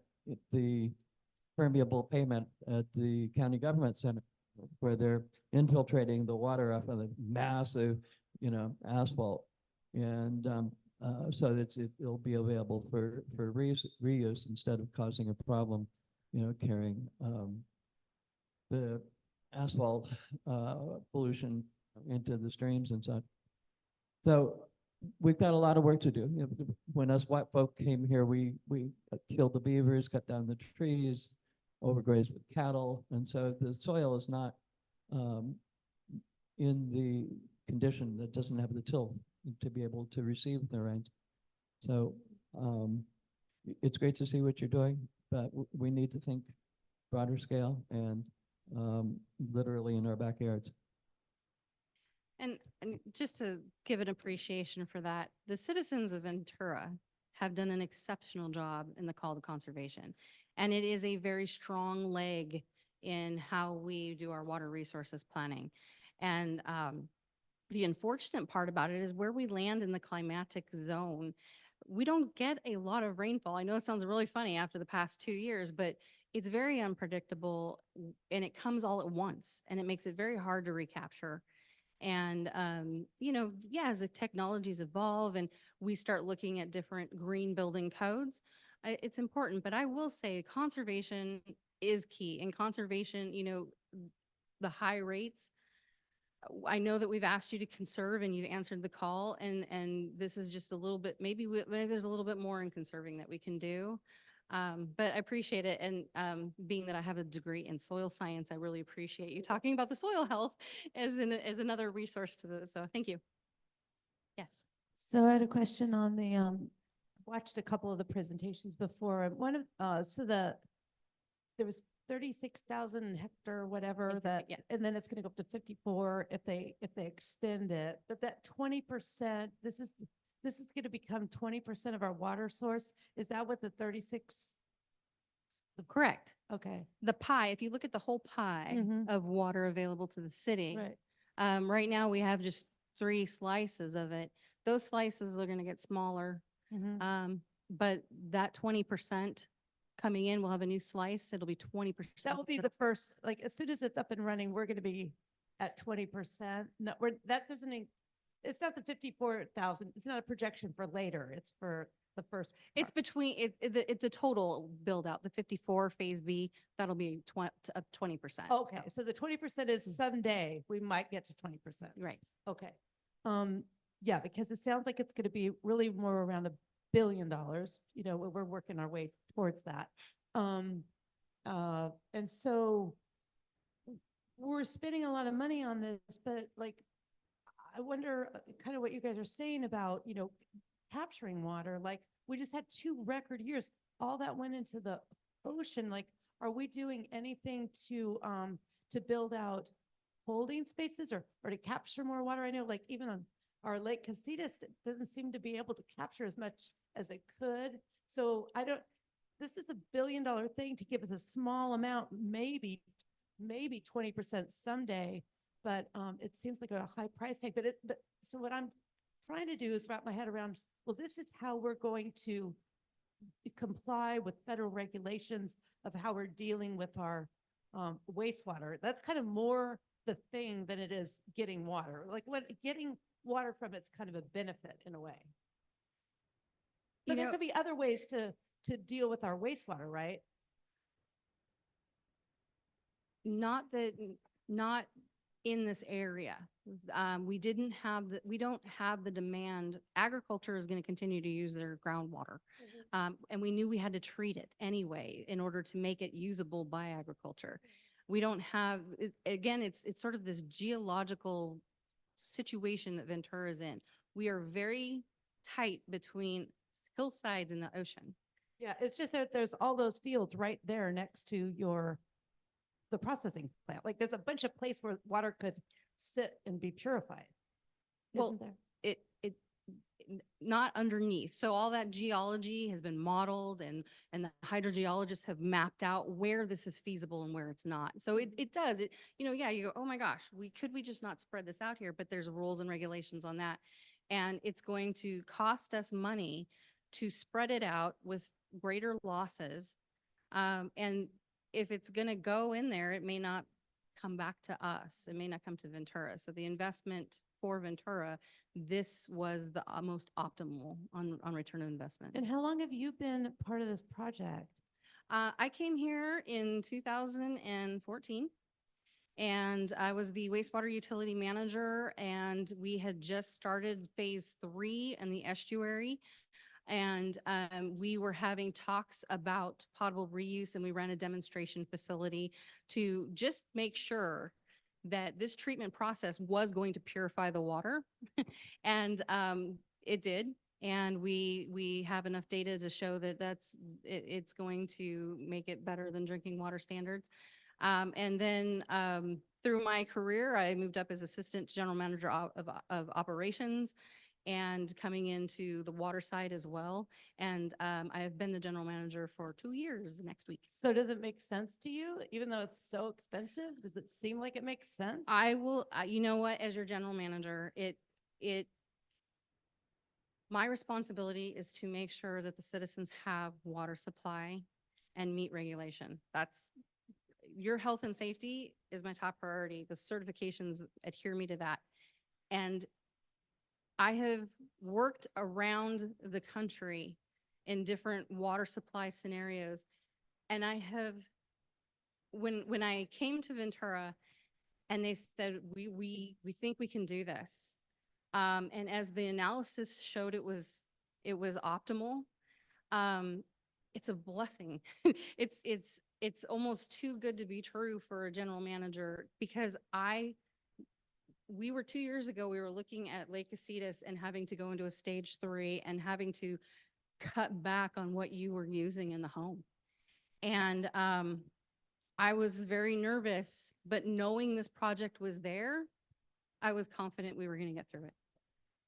the permeable pavement at the county government center, where they're infiltrating the water off of the massive, asphalt. And so that it'll be available for reuse instead of causing a problem, carrying the asphalt pollution into the streams and such. So we've got a lot of work to do. When us white folk came here, we killed the beavers, cut down the trees, overgrazed with cattle, and so the soil is not in the condition that doesn't have the tilth to be able to receive the rains. So it's great to see what you're doing, but we need to think broader scale and literally in our backyards. And just to give an appreciation for that, the citizens of Ventura have done an exceptional job in the call to conservation. And it is a very strong leg in how we do our water resources planning. And the unfortunate part about it is where we land in the climatic zone, we don't get a lot of rainfall. I know it sounds really funny after the past 2 years, but it's very unpredictable and it comes all at once and it makes it very hard to recapture. And, as the technologies evolve and we start looking at different green building codes, it's important. But I will say conservation is key. And conservation, the high rates, I know that we've asked you to conserve and you've answered the call. And this is just a little bit, maybe there's a little bit more in conserving that we can do. But I appreciate it. And being that I have a degree in soil science, I really appreciate you talking about the soil health as another resource to this. So thank you. Yes. So I had a question on the, watched a couple of the presentations before. And one of, there was 36,000 hectare, whatever that, yeah. and then it's going to go up to 54 if they extend it. But that 20%, this is going to become 20% of our water source. Is that what the 36? Correct. Okay. The pie, if you look at the whole pie of water available to the city, Right. right now we have just 3 slices of it. Those slices are going to get smaller. But that 20% coming in, we'll have a new slice. It'll be 20%. That will be the first, like, as soon as it's up and running, we're going to be at 20%. No, that doesn't, it's not the 54,000. It's not a projection for later. It's for the first. It's between the total build out, the 54 phase B, that'll be 20%. Okay, so the 20% is someday we might get to 20%. Right. Okay. Yeah, because it sounds like it's going to be really more around $1 billion. We're working our way towards that. And so we're spending a lot of money on this, but like, I wonder kind of what you guys are saying about, capturing water. Like, we just had 2 record years. All that went into the ocean. Like, are we doing anything to build out holding spaces or to capture more water? I know, like, even on our Lake Casitas, it doesn't seem to be able to capture as much as it could. So this is $1 billion thing to give us a small amount, maybe 20% someday, but it seems like a high price tag. So what I'm trying to do is wrap my head around, well, this is how we're going to comply with federal regulations of how we're dealing with our wastewater. That's kind of more the thing than it is getting water. Like what getting water from it's kind of a benefit in a way. But You there know- could be other ways to deal with our wastewater, right? Not in this area. We don't have the demand. Agriculture is going to continue to use their groundwater. And we knew we had to treat it anyway in order to make it usable by agriculture. We don't have, again, it's sort of this geological situation that Ventura is in. We are very tight between hillsides and the ocean. Yeah, it's just that there's all those fields right there next to the processing plant. Like there's a bunch of place where water could sit and be purified. Well, Isn't there? Not underneath. So all that geology has been modeled and the hydrogeologists have mapped out where this is feasible and where it's not. So it does, yeah, you go, oh my gosh, could we just not spread this out here? But there's rules and regulations on that. And it's going to cost us money to spread it out with greater losses. And if it's going to go in there, it may not come back to us. It may not come to Ventura. So the investment for Ventura, this was the most optimal on return of investment. And how long have you been part of this project? I came here in 2014 and I was the wastewater utility manager, and we had just started phase 3 in the estuary. And we were having talks about potable reuse, and we ran a demonstration facility to just make sure that this treatment process was going to purify the water. And it did. And we have enough data to show that it's going to make it better than drinking water standards. And then through my career, I moved up as assistant general manager of operations and coming into the water side as well. And I have been the general manager for 2 years next week. So does it make sense to you, even though it's so expensive? Does it seem like it makes sense? I will, you know what, as your general manager, my responsibility is to make sure that the citizens have water supply and meet regulation. That's your health and safety is my top priority. The certifications adhere me to that. And I have worked around the country in different water supply scenarios. And I have, when I came to Ventura and they said, we think we can do this. And as the analysis showed, it was optimal. It's a blessing. It's almost too good to be true for a general manager, because we were 2 years ago, we were looking at Lake Casitas and having to go into a stage 3 and having to cut back on what you were using in the home. And I was very nervous, but knowing this project was there, I was confident we were going to get through it.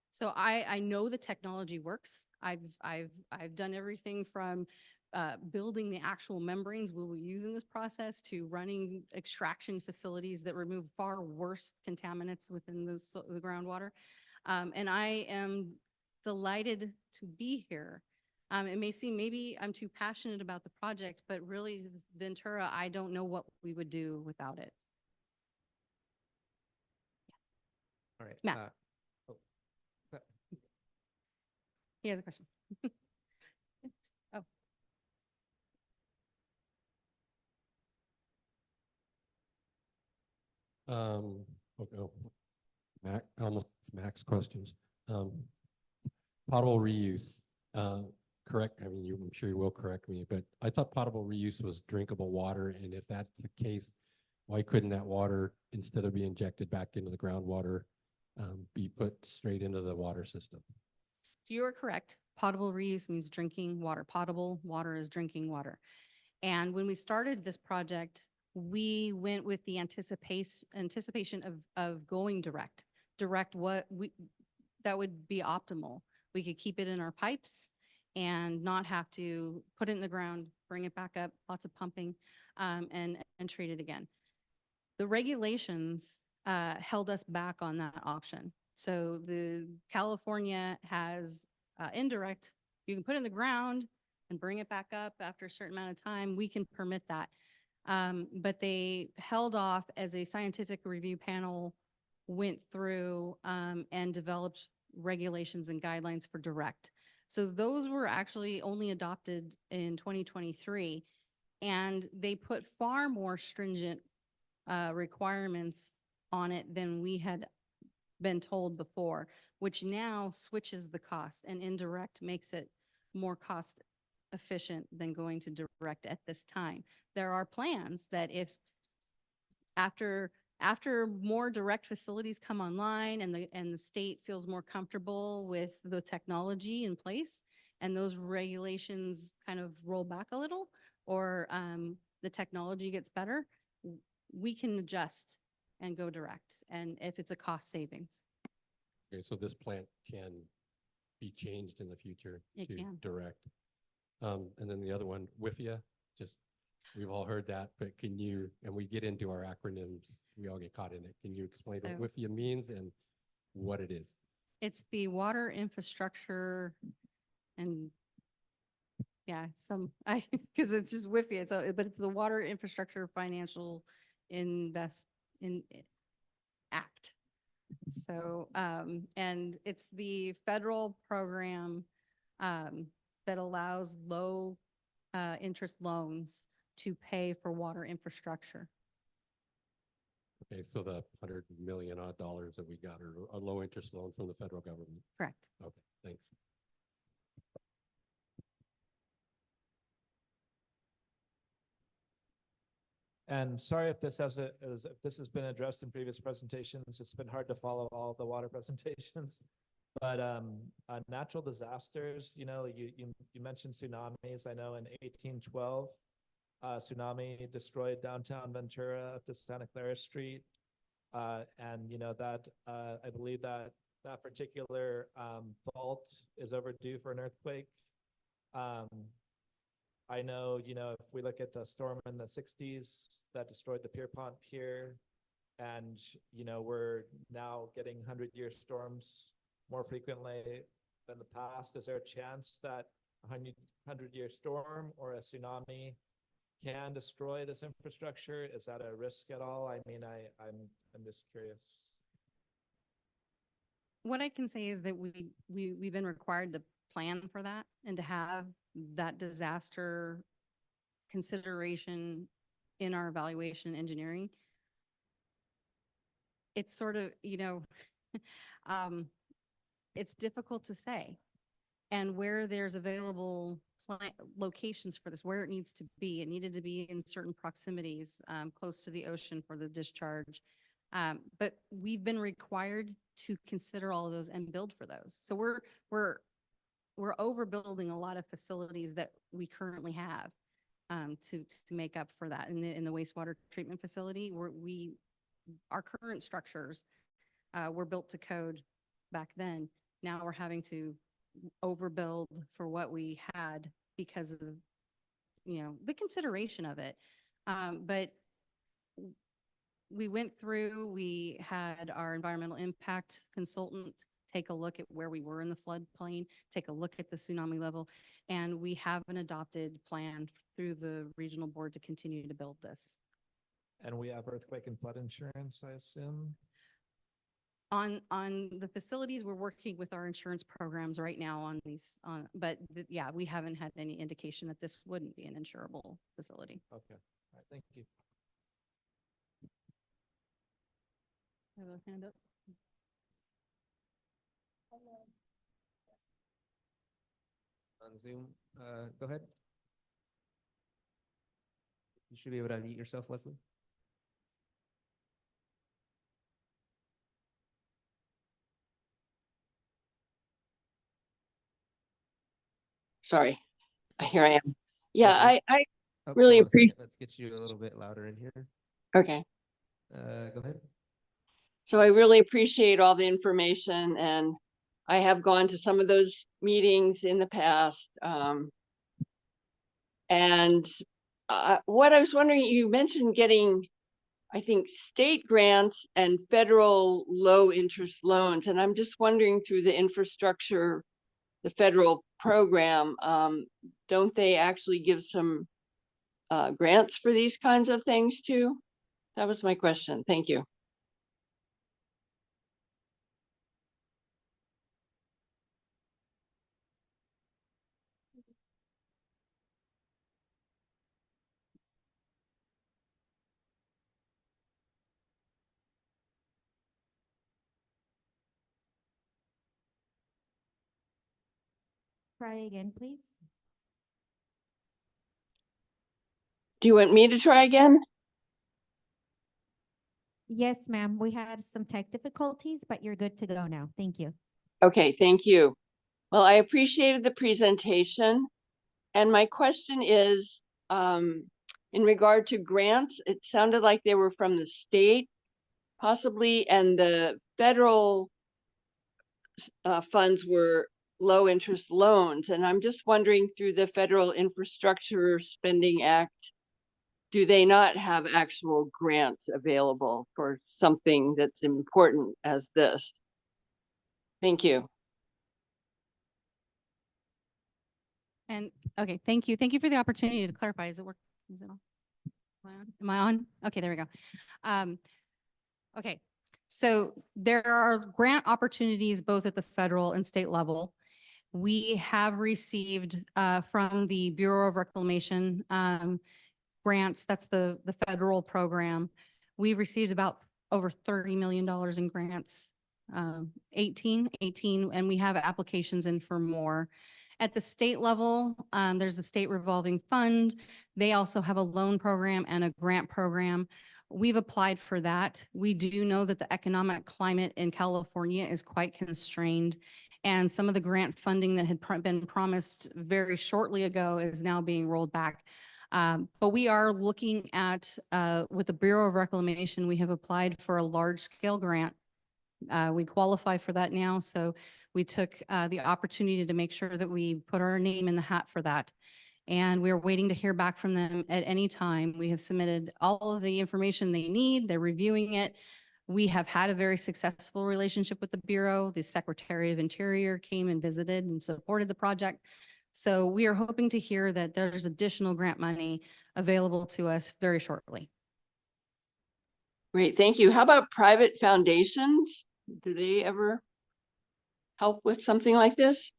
So I know the technology works. I've done everything from building the actual membranes we will use in this process to running extraction facilities that remove far worse contaminants within the groundwater. And I am delighted to be here. It may seem maybe I'm too passionate about the project, but really Ventura, I don't know what we would do without it. All right. Matt. He has a question. Oh. Mack, almost Mack's questions. Potable reuse, correct, I mean, I'm sure you will correct me, but I thought potable reuse was drinkable water, and if that's the case, why couldn't that water, instead of being injected back into the groundwater, be put straight into the water system? So you are correct. Potable reuse means drinking water. Potable water is drinking water. And when we started this project, we went with the anticipation of going direct. That would be optimal. We could keep it in our pipes and not have to put it in the ground, bring it back up, lots of pumping, and treat it again. The regulations held us back on that option. So the California has indirect, you can put it in the ground and bring it back up after a certain amount of time. We can permit that. But they held off as a scientific review panel went through and developed regulations and guidelines for direct. So those were actually only adopted in 2023, and they put far more stringent requirements on it than we had been told before, which now switches the cost, and indirect makes it more cost efficient than going to direct at this time. There are plans that if after more direct facilities come online and the state feels more comfortable with the technology in place and those regulations kind of roll back a little, or the technology gets better, we can adjust and go direct, and if it's a cost savings. Okay, so this plant can be changed in the future It to can. direct. And then the other one, WIFIA, just, we've all heard that, but can you, and we get into our acronyms, we all get caught in it. Can you explain So- what WIFIA means and what it is? It's the water infrastructure and because it's just WIFIA, but it's the Water Infrastructure Financial Act. So, and it's the federal program that allows low interest loans to pay for water infrastructure. Okay, so the $100 million odd that we got are a low interest loan from the federal government. Correct. Okay, thanks. And sorry if this has been addressed in previous presentations. It's been hard to follow all the water presentations. But natural disasters, you mentioned tsunamis. I know in 1812, tsunami destroyed downtown Ventura up to Santa Clara Street. And that I believe that particular fault is overdue for an earthquake. I know, if we look at the storm in the 60s that destroyed the Pierpont Pier, and, we're now getting 100-year storms more frequently than the past, is there a chance that a 100-year storm or a tsunami can destroy this infrastructure? Is that a risk at all? I mean, I'm just curious. What I can say is that we've been required to plan for that and to have that disaster consideration in our evaluation engineering. It's sort of, it's difficult to say. And where there's available locations for this, where it needs to be, it needed to be in certain proximities, close to the ocean for the discharge. But we've been required to consider all of those and build for those. So we're overbuilding a lot of facilities that we currently have to make up for that. In the wastewater treatment facility, our current structures were built to code back then. Now we're having to overbuild for what we had because of the consideration of it. But we went through, we had our environmental impact consultant take a look at where we were in the floodplain, take a look at the tsunami level, and we have an adopted plan through the regional board to continue to build this. And we have earthquake and flood insurance, I assume? On the facilities, we're working with our insurance programs right now on these, but yeah, we haven't had any indication that this wouldn't be an insurable facility. Okay, all right, thank you. Have a hand up. On Zoom, go ahead. You should be able to unmute yourself, Leslie. Sorry, here I am. Yeah, Leslie. I Oh, really hold on a second. appreciate. Let's get you a little bit louder in here. Okay. Go ahead. So I really appreciate all the information, and I have gone to some of those meetings in the past. And what I was wondering, you mentioned getting I think, state grants and federal low interest loans. And I'm just wondering through the infrastructure, the federal program, don't they actually give some grants for these kinds of things too? That was my question. Thank you. Try again, please. Do you want me to try again? Yes, ma'am. We had some tech difficulties, but you're good to go now. Thank you. Okay, thank you. Well, I appreciated the presentation. And my question is, in regard to grants, it sounded like they were from the state possibly, and the federal funds were low interest loans. And I'm just wondering through the Federal Infrastructure Spending Act, do they not have actual grants available for something that's important as this? Thank you. And, okay, thank you. Thank you for the opportunity to clarify. Is it work? Is it on? Am I on? Am I on? Okay, there we go. Okay, so there are grant opportunities both at the federal and state level. We have received from the Bureau of Reclamation grants. That's the federal program. We've received about over $30 million in grants, 18, and we have applications in for more. At the state level, there's the state revolving fund. They also have a loan program and a grant program. We've applied for that. We do know that the economic climate in California is quite constrained, and some of the grant funding that had been promised very shortly ago is now being rolled back. But we are looking at, with the Bureau of Reclamation, we have applied for a large scale grant. We qualify for that now, so we took the opportunity to make sure that we put our name in the hat for that. And we're waiting to hear back from them at any time. We have submitted all of the information they need. They're reviewing it. We have had a very successful relationship with the Bureau. The Secretary of Interior came and visited and supported the project. So we are hoping to hear that there's additional grant money available to us very shortly. Great, thank you. How about private foundations? Do they ever help with something like this?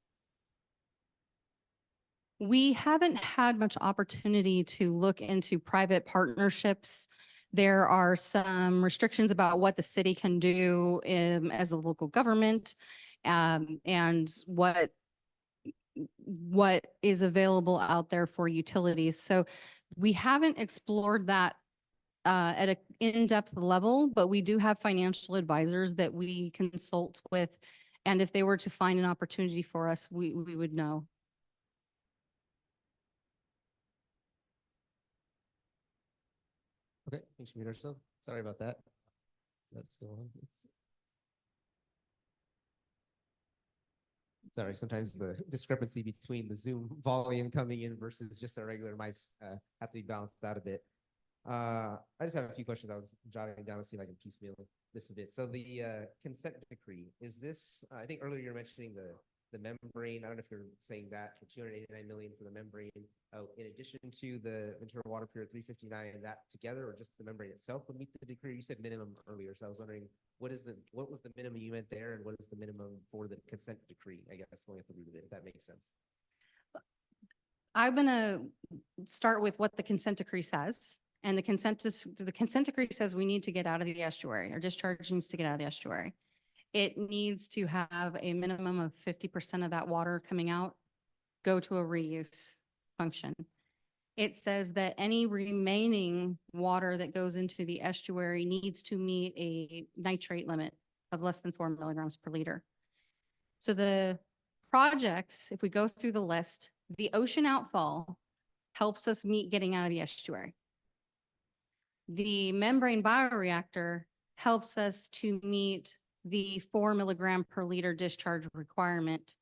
We haven't had much opportunity to look into private partnerships. There are some restrictions about what the city can do as a local government, and what is available out there for utilities. So we haven't explored that at an in-depth level, but we do have financial advisors that we consult with. And if they were to find an opportunity for us, we would know. Okay, thanks, Commissioner. Sorry about that. That's still on. Sorry, sometimes the discrepancy between the Zoom volume coming in versus just our regular mics have to be balanced out a bit. I just have a few questions I was jotting down to see if I can piecemeal this a bit. So the consent decree, is this, I think earlier you were mentioning the membrane. I don't know if you're saying that for 289 million for the membrane, in addition to the Ventura WaterPure 359, and that together, or just the membrane itself would meet the decree? You said minimum earlier, so I was wondering what was the minimum you meant there, and what is the minimum for the consent decree? I guess going at the root of it, if that makes sense. I'm gonna start with what the consent decree says. And the consent decree says we need to get out of the estuary. Our discharge needs to get out of the estuary. It needs to have a minimum of 50% of that water coming out go to a reuse function. It says that any remaining water that goes into the estuary needs to meet a nitrate limit of less than 4 milligrams per liter. So the projects, if we go through the list, the ocean outfall helps us meet getting out of the estuary. The membrane bioreactor helps us to meet the 4 milligram per liter discharge requirement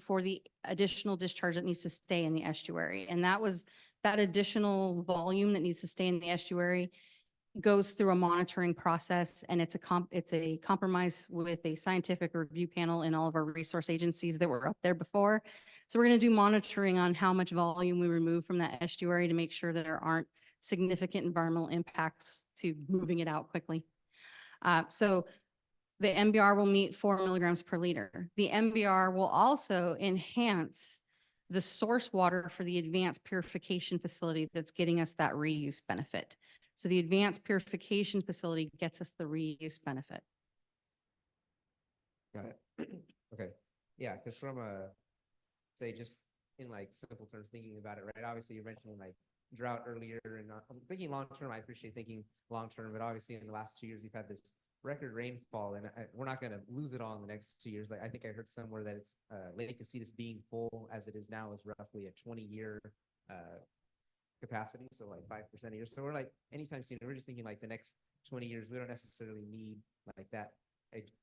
for the additional discharge that needs to stay in the estuary. And that additional volume that needs to stay in the estuary goes through a monitoring process, and it's a compromise with a scientific review panel in all of our resource agencies that were up there before. So we're going to do monitoring on how much volume we remove from that estuary to make sure that there aren't significant environmental impacts to moving it out quickly. So the MBR will meet 4 milligrams per liter. The MBR will also enhance the source water for the advanced purification facility that's getting us that reuse benefit. So the advanced purification facility gets us the reuse benefit. Got it. Okay. Yeah, because from say just in like simple terms, thinking about it, right? Obviously, you're mentioning like drought earlier, and I'm thinking long term. I appreciate thinking long term, but obviously in the last 2 years, we've had this record rainfall, and we're not going to lose it all in the next 2 years. Like I think I heard somewhere that it's Lake Casitas being full as it is now is roughly a 20-year capacity, so like 5% a year. So we're like anytime soon, we're just thinking like the next 20 years, we don't necessarily need like that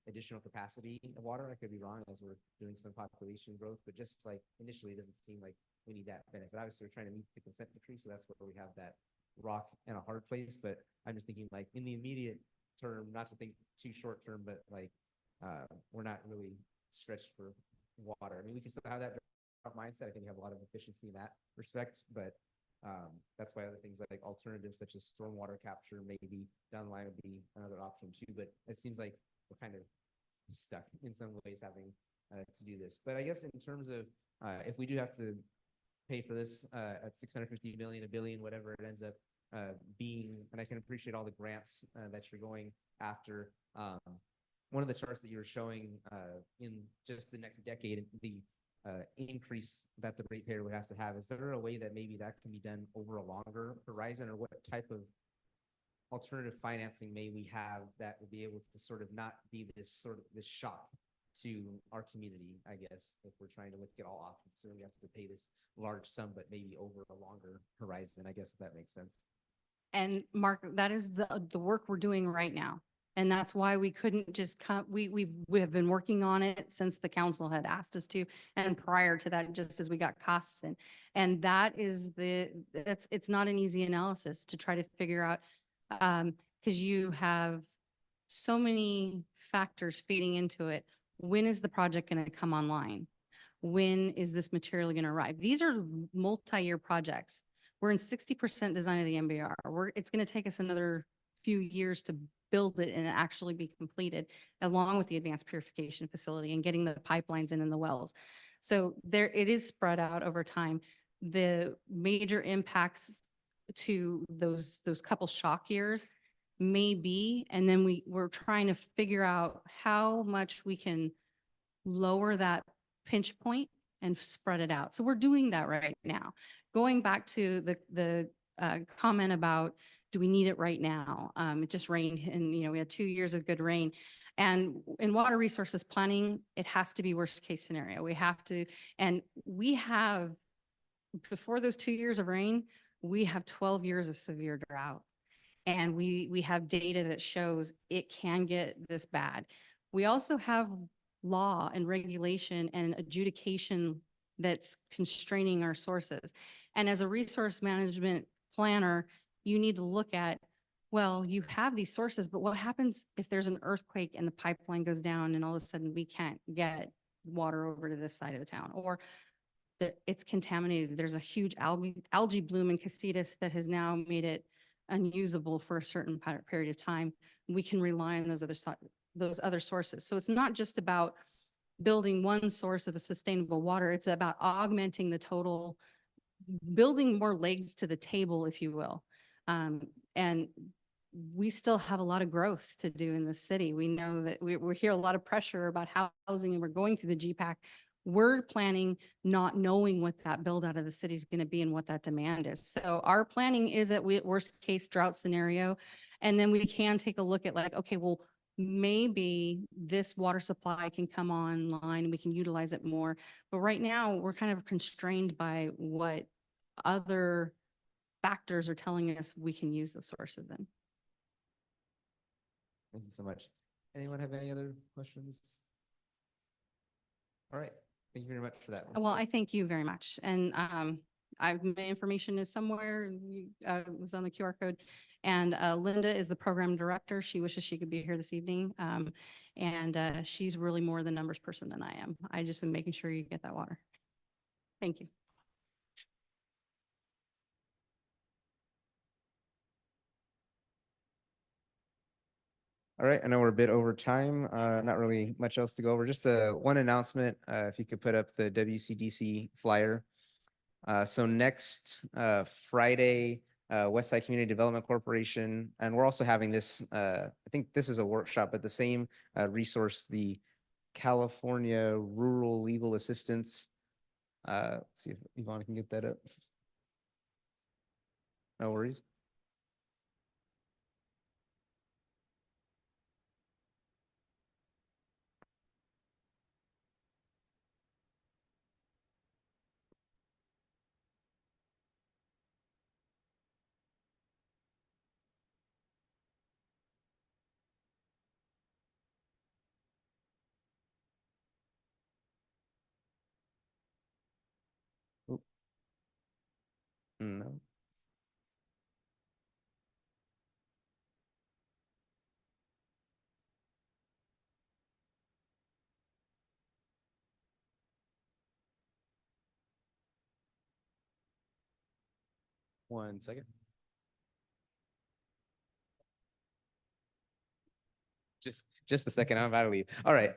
additional capacity of water. I could be wrong as we're doing some population growth, but just like initially, it doesn't seem like we need that benefit. Obviously, we're trying to meet the consent decree, so that's where we have that rock and a hard place. But I'm just thinking like in the immediate term, not to think too short term, but like we're not really stretched for water. I mean, we can still have that mindset. I think we have a lot of efficiency in that respect, but that's why other things like alternatives such as stormwater capture maybe down the line would be another option too. But it seems like we're kind of stuck in some ways having to do this. But I guess in terms of if we do have to pay for this at 650 million, $1 billion, whatever it ends up being, and I can appreciate all the grants that you're going after. One of the charts that you were showing in just the next decade, the increase that the ratepayer would have to have, is there a way that maybe that can be done over a longer horizon, or what type of alternative financing may we have that would be able to sort of not be this shock to our community, I guess, if we're trying to look at all options. So we have to pay this large sum, but maybe over a longer horizon, I guess, if that makes sense. And Mark, that is the work we're doing right now. And that's why we couldn't just come, we have been working on it since the council had asked us to, and prior to that, just as we got costs in. And that is it's not an easy analysis to try to figure out, because you have so many factors feeding into it. When is the project going to come online? When is this material going to arrive? These are multi-year projects. We're in 60% design of the MBR. It's going to take us another few years to build it and actually be completed, along with the advanced purification facility and getting the pipelines in and the wells. So it is spread out over time. The major impacts to those couple shock years may be, and then we're trying to figure out how much we can lower that pinch point and spread it out. So we're doing that right now. Going back to the comment about, do we need it right now? It just rained, and we had 2 years of good rain. And in water resources planning, it has to be worst case scenario. We have to, and we have, before those 2 years of rain, we have 12 years of severe drought. And we have data that shows it can get this bad. We also have law and regulation and adjudication that's constraining our sources. And as a resource management planner, you need to look at, well, you have these sources, but what happens if there's an earthquake and the pipeline goes down and all of a sudden we can't get water over to this side of the town, or it's contaminated. There's a huge algae bloom in Casitas that has now made it unusable for a certain period of time. We can rely on those other sources. So it's not just about building one source of the sustainable water. It's about augmenting the total, building more legs to the table, if you will. And we still have a lot of growth to do in the city. We know that we hear a lot of pressure about housing, and we're going through the GPAC. We're planning not knowing what that build out of the city is going to be and what that demand is. So our planning is at worst case drought scenario. And then we can take a look at like, okay, well, maybe this water supply can come online and we can utilize it more. But right now we're kind of constrained by what other factors are telling us we can use the sources in. Thank you so much. Anyone have any other questions? All right. Thank you very much for that. Well, I thank you very much. And my information is somewhere, it was on the QR code. And Linda is the program director. She wishes she could be here this evening. And she's really more the numbers person than I am. I just am making sure you get that water. Thank you. All right, I know we're a bit over time, not really much else to go over. Just one announcement, if you could put up the WCDC flyer. So next Friday, Westside Community Development Corporation, and we're also having this, I think this is a workshop, but the same resource, the California Rural Legal Assistance. Let's see if Yvonne can get that up. No worries. Oop. No. One second. Just a second, I'm about to leave. All right,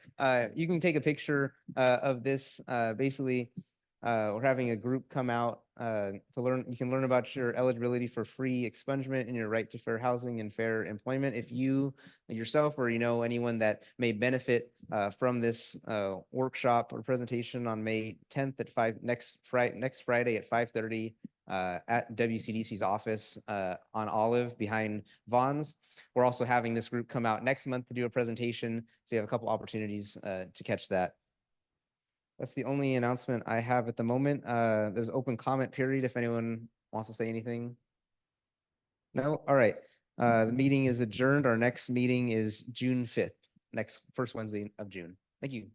you can take a picture of this. Basically, we're having a group come out to learn. You can learn about your eligibility for free expungement and your right to fair housing and fair employment. If you yourself or you know anyone that may benefit from this workshop or presentation on May 10th at next Friday at 5:30 at WCDC's office on Olive behind Vaughn's. We're also having this group come out next month to do a presentation, so you have a couple opportunities to catch that. That's the only announcement I have at the moment. There's open comment period if anyone wants to say anything. No? All right. The meeting is adjourned. Our next meeting is June 5th, first Wednesday of June. Thank you.